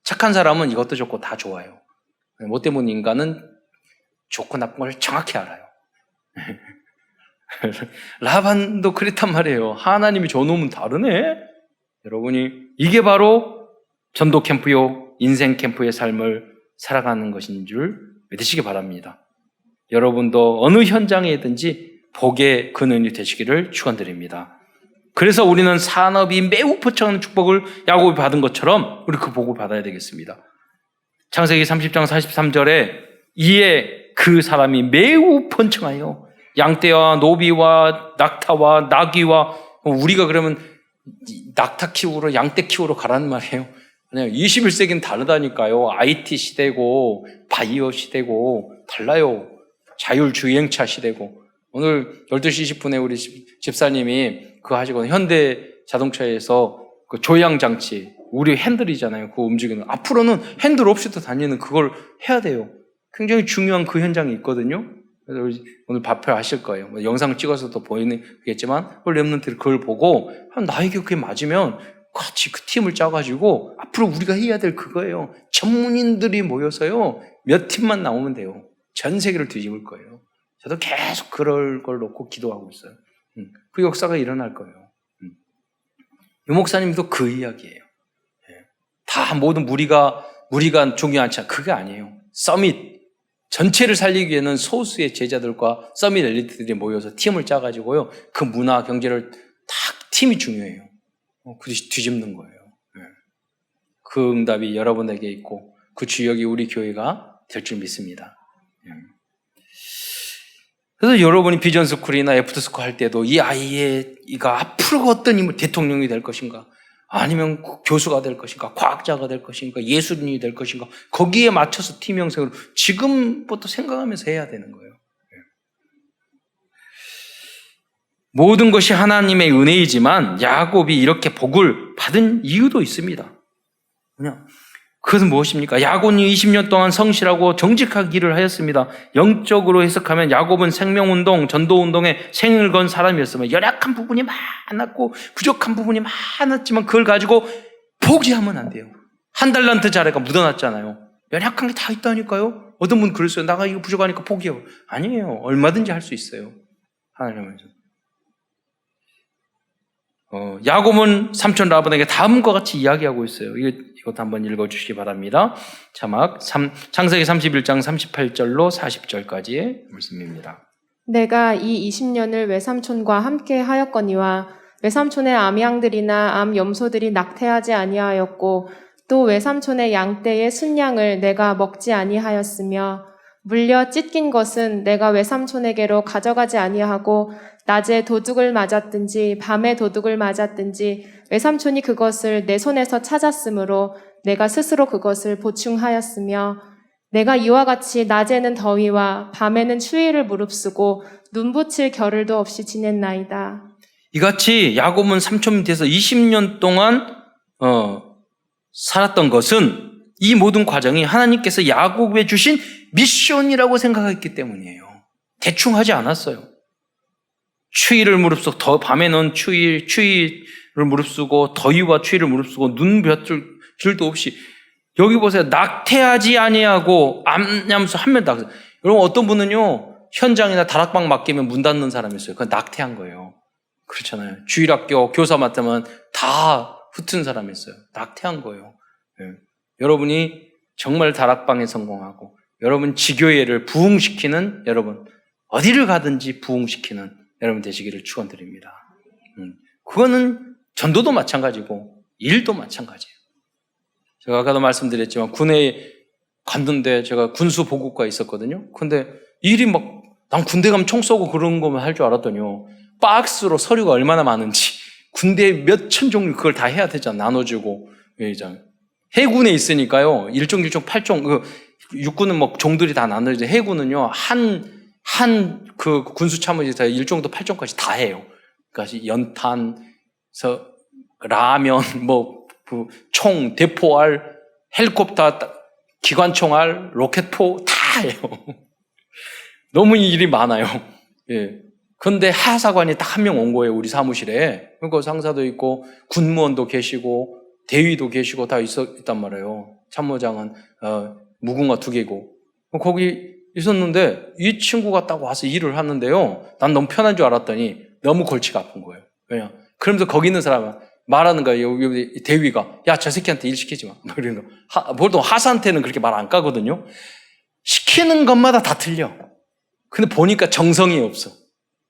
착한 사람은 이것도 좋고 다 좋아요. 못돼 먹은 인간은 좋고 나쁜 걸 정확히 알아요. 라반도 그랬단 말이에요. 하나님이 줘놓으면 다르네. 여러분이 이게 바로 전도 캠프요 인생 캠프의 삶을 살아가는 것인 줄 믿으시기 바랍니다. 여러분도 어느 현장에든지 복의 근원이 되시기를 축원드립니다. 그래서 우리는 산업이 매우 포착하는 축복을 야곱이 받은 것처럼 우리 그 복을 받아야 되겠습니다. 창세기 30장 43절에 이에 그 사람이 매우 번창하여 양떼와 노비와 낙타와 나귀와 우리가 그러면 낙타 키우러 양떼 키우러 가라는 말이에요. 21세기는 다르다니까요. IT 시대고 바이오 시대고 달라요. 자율주행차 시대고. 오늘 12시 20분에 우리 집사님이 그거 하시거든요. 현대 자동차에서 그 조향장치, 우리 핸들이잖아요. 그거 움직이는. 앞으로는 핸들 없이도 다니는 그걸 해야 돼요. 굉장히 중요한 그 현장이 있거든요. 그래서 오늘 발표하실 거예요. 뭐 영상 찍어서도 보이겠지만, 랩런트들이 그걸 보고, 나에게 그게 맞으면 같이 그 팀을 짜가지고, 앞으로 우리가 해야 될 그거예요. 전문인들이 모여서요, 몇 팀만 나오면 돼요. 전 세계를 뒤집을 거예요. 저도 계속 그럴 걸 놓고 기도하고 있어요. 그 역사가 일어날 거예요. 유 목사님도 그 이야기예요. 다 모든 무리가 중요하지 않아. 그게 아니에요. 서밋. 전체를 살리기 위해서는 소수의 제자들과 서밋 엘리트들이 모여서 팀을 짜가지고요. 그 문화, 경제를 다 팀이 중요해요. 그 뒤집는 거예요. 그 응답이 여러분에게 있고 그 주역이 우리 교회가 될 줄 믿습니다. 그래서 여러분이 비전스쿨이나 애프터스쿨 할 때도 이 아이가 앞으로 어떤 인물, 대통령이 될 것인가, 아니면 교수가 될 것인가, 과학자가 될 것인가, 예술인이 될 것인가, 거기에 맞춰서 팀 형성으로 지금부터 생각하면서 해야 되는 거예요. 모든 것이 하나님의 은혜이지만 야곱이 이렇게 복을 받은 이유도 있습니다. 그것은 무엇입니까? 야곱이 20년 동안 성실하고 정직하게 일을 하였습니다. 영적으로 해석하면 야곱은 생명운동, 전도운동에 생을 건 사람이었으면 열악한 부분이 많았고 부족한 부분이 많았지만 그걸 가지고 포기하면 안 돼요. 1달란트 자네가 묻어놨잖아요. 열악한 게 다 있다니까요. 어떤 분 그랬어요. 나가 이거 부족하니까 포기해요. 아니에요. 얼마든지 할 수 있어요. 하나님께서. 야곱은 삼촌 라반에게 다음과 같이 이야기하고 있어요. 이것도 한번 읽어주시기 바랍니다. 자막 창세기 31장 38절로 40절까지의 말씀입니다. 내가 이 20년을 외삼촌과 함께 하였거니와 외삼촌의 암양들이나 암염소들이 낙태하지 아니하였고 또 외삼촌의 양떼의 순양을 내가 먹지 아니하였으며 물려 찢긴 것은 내가 외삼촌에게로 가져가지 아니하고 낮에 도둑을 맞았든지 밤에 도둑을 맞았든지 외삼촌이 그것을 내 손에서 찾았으므로 내가 스스로 그것을 보충하였으며 내가 이와 같이 낮에는 더위와 밤에는 추위를 무릅쓰고 눈붙일 겨를도 없이 지냈나이다. 이같이 야곱은 삼촌 밑에서 20년 동안 살았던 것은 이 모든 과정이 하나님께서 야곱에 주신 미션이라고 생각했기 때문이에요. 대충 하지 않았어요. 추위를 무릅쓰고 밤에는 추위를 무릅쓰고 더위와 추위를 무릅쓰고 눈볕줄도 없이 여기 보세요. 낙태하지 아니하고 암냠수 한 명도 안. 여러분 어떤 분은요 현장이나 다락방 맡기면 문 닫는 사람이 있어요. 그건 낙태한 거예요. 그렇잖아요. 주일학교 교사 맡으면 다 흩은 사람이 있어요. 낙태한 거예요. 네. 여러분이 정말 다락방에 성공하고 여러분 지교회를 부흥시키는 여러분 어디를 가든지 부흥시키는 여러분 되시기를 축원드립니다. 그거는 전도도 마찬가지고 일도 마찬가지예요. 제가 아까도 말씀드렸지만 군에 갔는데 제가 군수 보급과에 있었거든요. 근데 일이 난 군대 가면 총 쏘고 그런 거만 할 줄 알았더니요. 박스로 서류가 얼마나 많은지 군대 몇천 종류 그걸 다 해야 되잖아. 나눠주고. 해군에 있으니까요. 1종, 1종, 8종. 육군은 종들이 다 나눠져. 해군은요. 그 군수참모에서 1종부터 8종까지 다 해요. 그러니까 연탄, 라면, 총, 대포알, 헬리콥터, 기관총알, 로켓포 다 해요. 너무 일이 많아요. 예. 근데 하사관이 딱 한 명 온 거예요, 우리 사무실에. 그러니까 상사도 있고, 군무원도 계시고, 대위도 계시고 다 있단 말이에요. 참모장은, 무궁화 2개고. 거기 있었는데, 이 친구가 딱 와서 일을 하는데요. 난 너무 편한 줄 알았더니, 너무 골치가 아픈 거예요. 왜냐? 그러면서 거기 있는 사람은 말하는 거예요. 여기 대위가. 야, 저 새끼한테 일 시키지 마. 이런 거. 보통 하사한테는 그렇게 말 안 까거든요. 시키는 것마다 다 틀려. 근데 보니까 정성이 없어.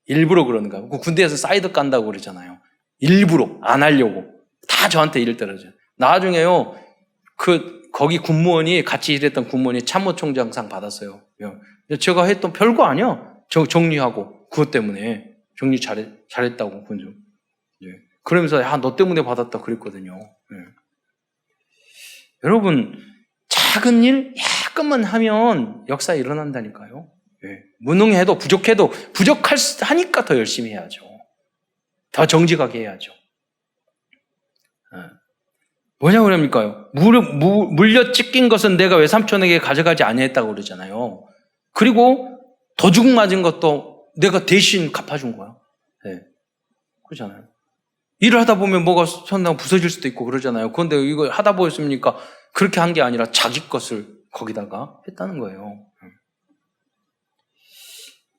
일부러 그러는가. 군대에서 사이드 깐다고 그러잖아요. 일부러 안 하려고. 다 저한테 일을 떨어져요. 나중에요. 거기 군무원이 같이 일했던 군무원이 참모총장상 받았어요. 제가 했던 별거 아니야. 정리하고 그것 때문에 정리 잘했다고 군주. 그러면서 너 때문에 받았다 그랬거든요. 여러분 작은 일 약간만 하면 역사 일어난다니까요. 무능해도 부족해도 하니까 더 열심히 해야죠. 더 정직하게 해야죠. 뭐냐고 그럽니까요? 물려 찢긴 것은 내가 외삼촌에게 가져가지 아니했다고 그러잖아요. 그리고 더 죽음 맞은 것도 내가 대신 갚아준 거야. 그렇잖아요. 일을 하다 보면 뭐가 손나고 부서질 수도 있고 그러잖아요. 그런데 이거 하다 보였습니까? 그렇게 한 게 아니라 자기 것을 거기다가 했다는 거예요.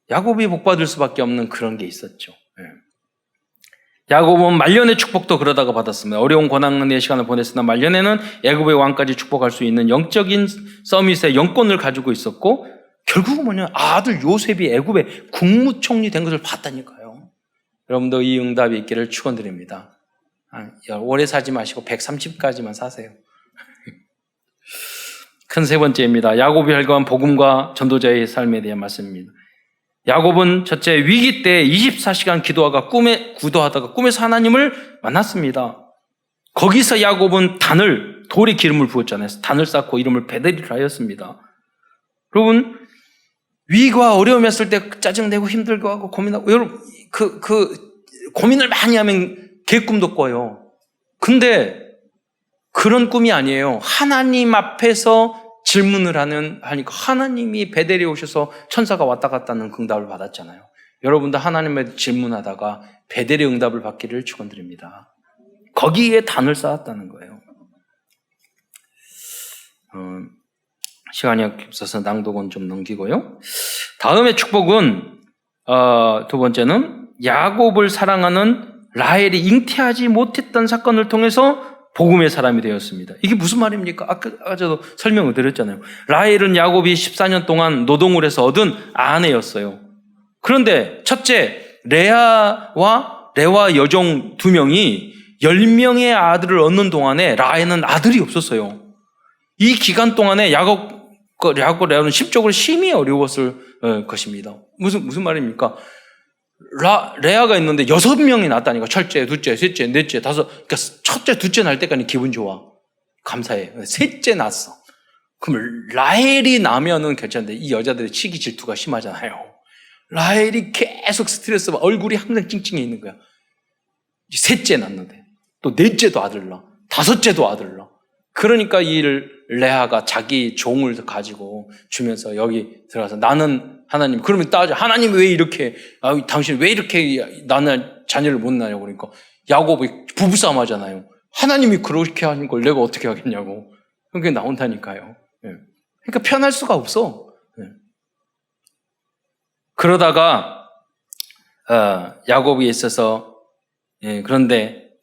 야곱이 복받을 수밖에 없는 그런 게 있었죠. 야곱은 말년의 축복도 그러다가 받았습니다. 어려운 고난의 시간을 보냈으나 말년에는 야곱의 왕까지 축복할 수 있는 영적인 서밋의 영권을 가지고 있었고 결국은 뭐냐면 아들 요셉이 애굽의 국무총리 된 것을 봤다니까요. 여러분도 이 응답이 있기를 축원드립니다. 오래 사지 마시고 130까지만 사세요. 큰 세 번째입니다. 야곱이 혈거한 복음과 전도자의 삶에 대한 말씀입니다. 야곱은 첫째 위기 때 24시간 기도하다가 꿈에서 하나님을 만났습니다. 거기서 야곱은 돌에 기름을 부었잖아요. 단을 쌓고 이름을 베델이라 하였습니다. 여러분 위기와 어려움이 왔을 때 짜증내고 힘들고 하고 고민하고 여러분 고민을 많이 하면 개꿈도 꿔요. 근데 그런 꿈이 아니에요. 하나님 앞에서 질문을 하니까 하나님이 베델에 오셔서 천사가 왔다 갔다 하는 응답을 받았잖아요. 여러분도 하나님의 질문하다가 베델의 응답을 받기를 축원드립니다. 거기에 단을 쌓았다는 거예요. 시간이 없어서 낭독은 좀 넘기고요. 다음의 축복은 두 번째는 야곱을 사랑하는 라헬이 잉태하지 못했던 사건을 통해서 복음의 사람이 되었습니다. 이게 무슨 말입니까? 아까 저도 설명을 드렸잖아요. 라헬은 야곱이 14년 동안 노동을 해서 얻은 아내였어요. 그런데 첫째 레아 여종 2명이 10명의 아들을 얻는 동안에 라헬은 아들이 없었어요. 이 기간 동안에 야곱과 레아는 심적으로 심히 어려웠을 것입니다. 무슨 말입니까? 레아가 있는데 6명이 낳았다니까. 첫째, 둘째, 셋째, 넷째, 다섯. 그러니까 첫째, 둘째 낳을 때까지 기분 좋아. 감사해. 셋째 낳았어. 그럼 라헬이 나면은 괜찮은데 이 여자들의 치기 질투가 심하잖아요. 라헬이 계속 스트레스 받고 얼굴이 항상 찡찡해 있는 거야. 셋째 낳는데 또 넷째도 아들 낳아. 다섯째도 아들 낳아. 그러니까 이 레아가 자기 종을 가지고 주면서 여기 들어가서 나는 하나님, 그러면 따져. 하나님 왜 이렇게, 당신 왜 이렇게 나는 자녀를 못 낳냐고 그러니까 야곱이 부부싸움 하잖아요. 하나님이 그렇게 하는 걸 내가 어떻게 하겠냐고. 그게 나온다니까요. 그러니까 편할 수가 없어. 그러다가 야곱이 있어서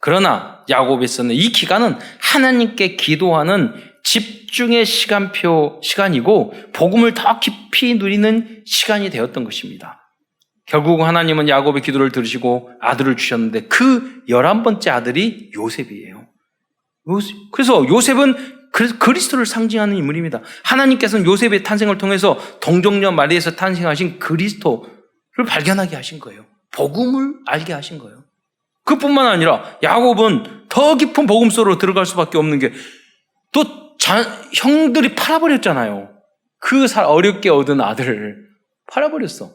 그러나 야곱에서는 이 기간은 하나님께 기도하는 집중의 시간이고 복음을 더 깊이 누리는 시간이 되었던 것입니다. 결국 하나님은 야곱의 기도를 들으시고 아들을 주셨는데 그 11번째 아들이 요셉이에요. 그래서 요셉은 그리스도를 상징하는 인물입니다. 하나님께서는 요셉의 탄생을 통해서 동정녀 마리에서 탄생하신 그리스도를 발견하게 하신 거예요. 복음을 알게 하신 거예요. 그뿐만 아니라 야곱은 더 깊은 복음 속으로 들어갈 수밖에 없는 게 또 형들이 팔아버렸잖아요. 그 어렵게 얻은 아들을 팔아버렸어.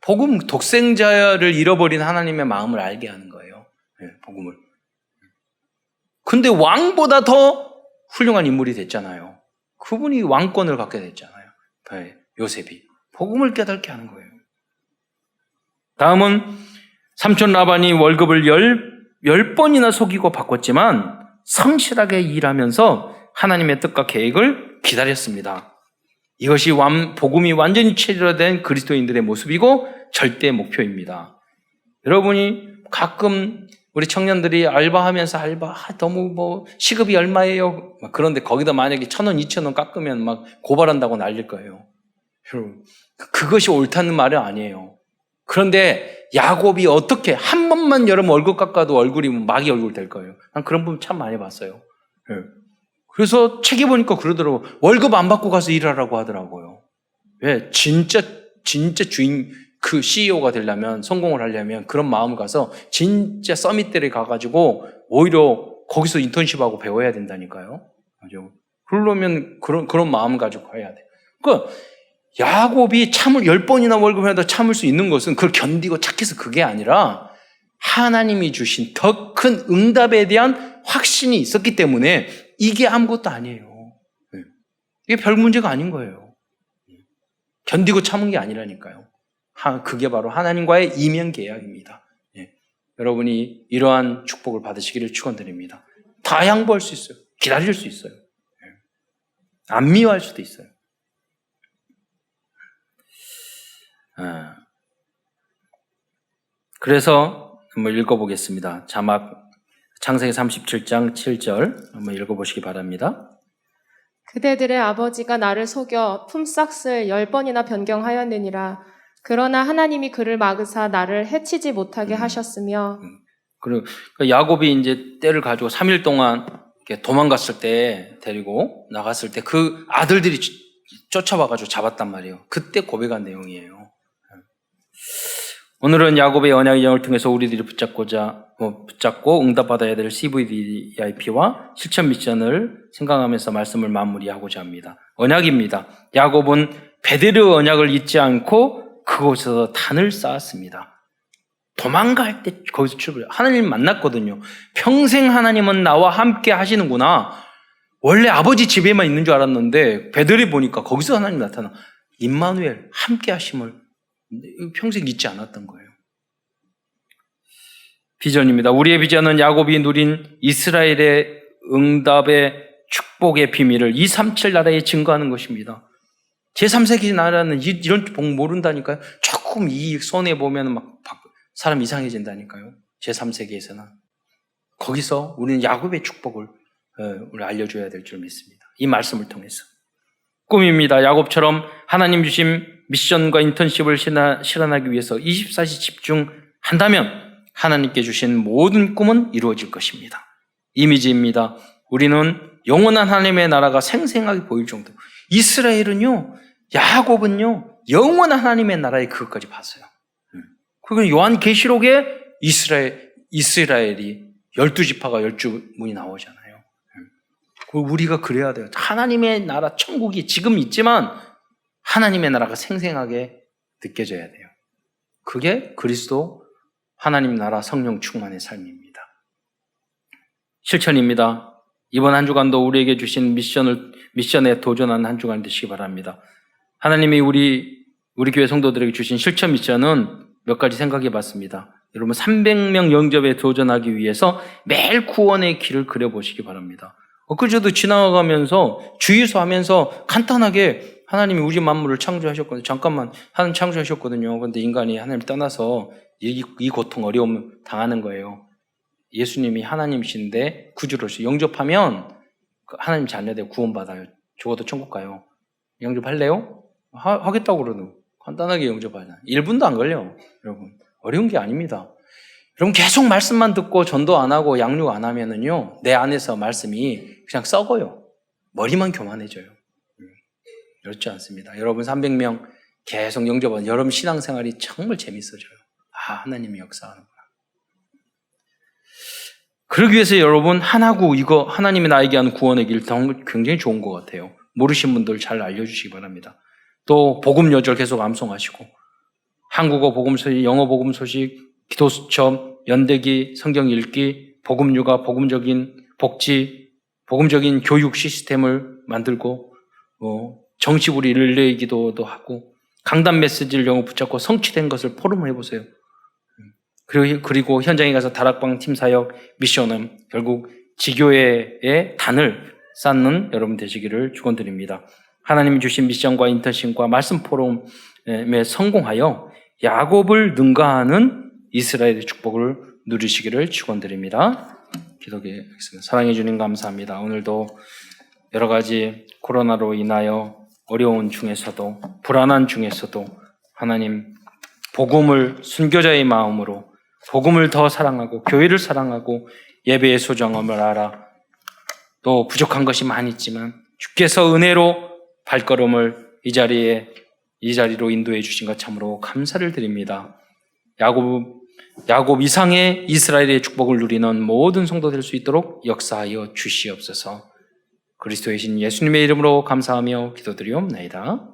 복음 독생자를 잃어버린 하나님의 마음을 알게 하는 거예요. 복음을. 근데 왕보다 더 훌륭한 인물이 됐잖아요. 그분이 왕권을 갖게 됐잖아요. 요셉이. 복음을 깨닫게 하는 거예요. 다음은 삼촌 라반이 월급을 10번이나 속이고 바꿨지만 성실하게 일하면서 하나님의 뜻과 계획을 기다렸습니다. 이것이 복음이 완전히 체질화된 그리스도인들의 모습이고 절대 목표입니다. 여러분이 가끔 우리 청년들이 알바하면서 너무 시급이 얼마예요? 그런데 거기다 만약에 1,000원, 2,000원 깎으면 막 고발한다고 난릴 거예요. 여러분, 그것이 옳다는 말은 아니에요. 그런데 야곱이 어떻게 한 번만 여러분 월급 깎아도 얼굴이 마귀 얼굴 될 거예요. 난 그런 부분 참 많이 봤어요. 그래서 책에 보니까 그러더라고요. 월급 안 받고 가서 일하라고 하더라고요. 왜? 진짜 주인, 그 CEO가 되려면, 성공을 하려면 그런 마음을 가서 진짜 서밋들에 가가지고 오히려 거기서 인턴십하고 배워야 된다니까요. 맞죠? 그러려면 그런 마음 가지고 해야 돼. 그러니까 야곱이 10번이나 월급을 해도 참을 수 있는 것은 그걸 견디고 착해서 그게 아니라 하나님이 주신 더 큰 응답에 대한 확신이 있었기 때문에 이게 아무것도 아니에요. 이게 별 문제가 아닌 거예요. 견디고 참은 게 아니라니까요. 그게 바로 하나님과의 이면 계약입니다. 여러분이 이러한 축복을 받으시기를 축원드립니다. 다 양보할 수 있어요. 기다릴 수 있어요. 안 미워할 수도 있어요. 그래서 한번 읽어보겠습니다. 자막 창세기 37장 7절 한번 읽어보시기 바랍니다. 그대들의 아버지가 나를 속여 품삯을 10번이나 변경하였느니라. 그러나 하나님이 그를 막으사 나를 해치지 못하게 하셨으며. 그리고 야곱이 이제 때를 가지고 3일 동안 이렇게 도망갔을 때 데리고 나갔을 때 그 아들들이 쫓아와가지고 잡았단 말이에요. 그때 고백한 내용이에요. 오늘은 야곱의 언약의 영을 통해서 우리들이 붙잡고 응답받아야 될 CVDIP와 실천 미션을 생각하면서 말씀을 마무리하고자 합니다. 언약입니다. 야곱은 베드로 언약을 잊지 않고 그곳에서 단을 쌓았습니다. 도망갈 때 거기서 출발해요. 하나님 만났거든요. 평생 하나님은 나와 함께 하시는구나. 원래 아버지 집에만 있는 줄 알았는데 베드로에 보니까 거기서 하나님 나타나. 임마누엘 함께 하심을 평생 잊지 않았던 거예요. 비전입니다. 우리의 비전은 야곱이 누린 이스라엘의 응답의 축복의 비밀을 237 나라에 증거하는 것입니다. 제3세기 나라는 이런 복 모른다니까요. 조금 이익 손해보면 막 사람 이상해진다니까요. 제3세기에서는. 거기서 우리는 야곱의 축복을 우리 알려줘야 될 줄 믿습니다. 이 말씀을 통해서. 꿈입니다. 야곱처럼 하나님 주신 미션과 인턴십을 실현하기 위해서 24시 집중한다면 하나님께 주신 모든 꿈은 이루어질 것입니다. 이미지입니다. 우리는 영원한 하나님의 나라가 생생하게 보일 정도. 이스라엘은요, 야곱은요, 영원한 하나님의 나라에 그것까지 봤어요. 그리고 요한계시록에 이스라엘이 12지파가 12문이 나오잖아요. 우리가 그래야 돼요. 하나님의 나라, 천국이 지금 있지만 하나님의 나라가 생생하게 느껴져야 돼요. 그게 그리스도 하나님 나라 성령 충만의 삶입니다. 실천입니다. 이번 한 주간도 우리에게 주신 미션에 도전하는 한 주간 되시기 바랍니다. 하나님이 우리 교회 성도들에게 주신 실천 미션은 몇 가지 생각해 봤습니다. 여러분 300명 영접에 도전하기 위해서 매일 구원의 길을 그려보시기 바랍니다. 엊그제도 지나가면서 주유소 하면서 간단하게 하나님이 우주 만물을 창조하셨거든요. 잠깐만 하나님 창조하셨거든요. 그런데 인간이 하나님을 떠나서 이 고통 어려움 당하는 거예요. 예수님이 하나님이신데 구주로서 영접하면 하나님 자녀들 구원받아요. 죽어도 천국 가요. 영접할래요? 하겠다고 그러는 간단하게 영접하잖아요. 1분도 안 걸려요. 여러분 어려운 게 아닙니다. 여러분 계속 말씀만 듣고 전도 안 하고 양육 안 하면은요 내 안에서 말씀이 그냥 썩어요. 머리만 교만해져요. 그렇지 않습니다. 여러분 300명 계속 영접하는 여러분 신앙생활이 정말 재밌어져요. 하나님이 역사하는구나. 그러기 위해서 여러분 하나구 이거 하나님이 나에게 하는 구원의 길 굉장히 좋은 것 같아요. 모르신 분들 잘 알려주시기 바랍니다. 또 복음 여절 계속 암송하시고 한국어 복음 소식, 영어 복음 소식, 기도 수첩, 연대기, 성경 읽기, 복음 육아, 복음적인 복지, 복음적인 교육 시스템을 만들고 정식으로 릴레이 기도도 하고 강단 메시지를 영어 붙잡고 성취된 것을 포럼을 해보세요. 그리고 현장에 가서 다락방 팀 사역 미션은 결국 지교회의 단을 쌓는 여러분 되시기를 축원드립니다. 하나님이 주신 미션과 인턴십과 말씀 포럼에 성공하여 야곱을 능가하는 이스라엘의 축복을 누리시기를 축원드립니다. 기도하겠습니다. 사랑해 주님 감사합니다. 오늘도 여러 가지 코로나로 인하여 어려운 중에서도 불안한 중에서도 하나님 복음을 순교자의 마음으로 복음을 더 사랑하고 교회를 사랑하고 예배의 소중함을 알아 또 부족한 것이 많이 있지만 주께서 은혜로 발걸음을 이 자리로 인도해 주신 것 참으로 감사를 드립니다. 야곱 이상의 이스라엘의 축복을 누리는 모든 성도 될 수 있도록 역사하여 주시옵소서. 그리스도의 신 예수님의 이름으로 감사하며 기도드리옵나이다.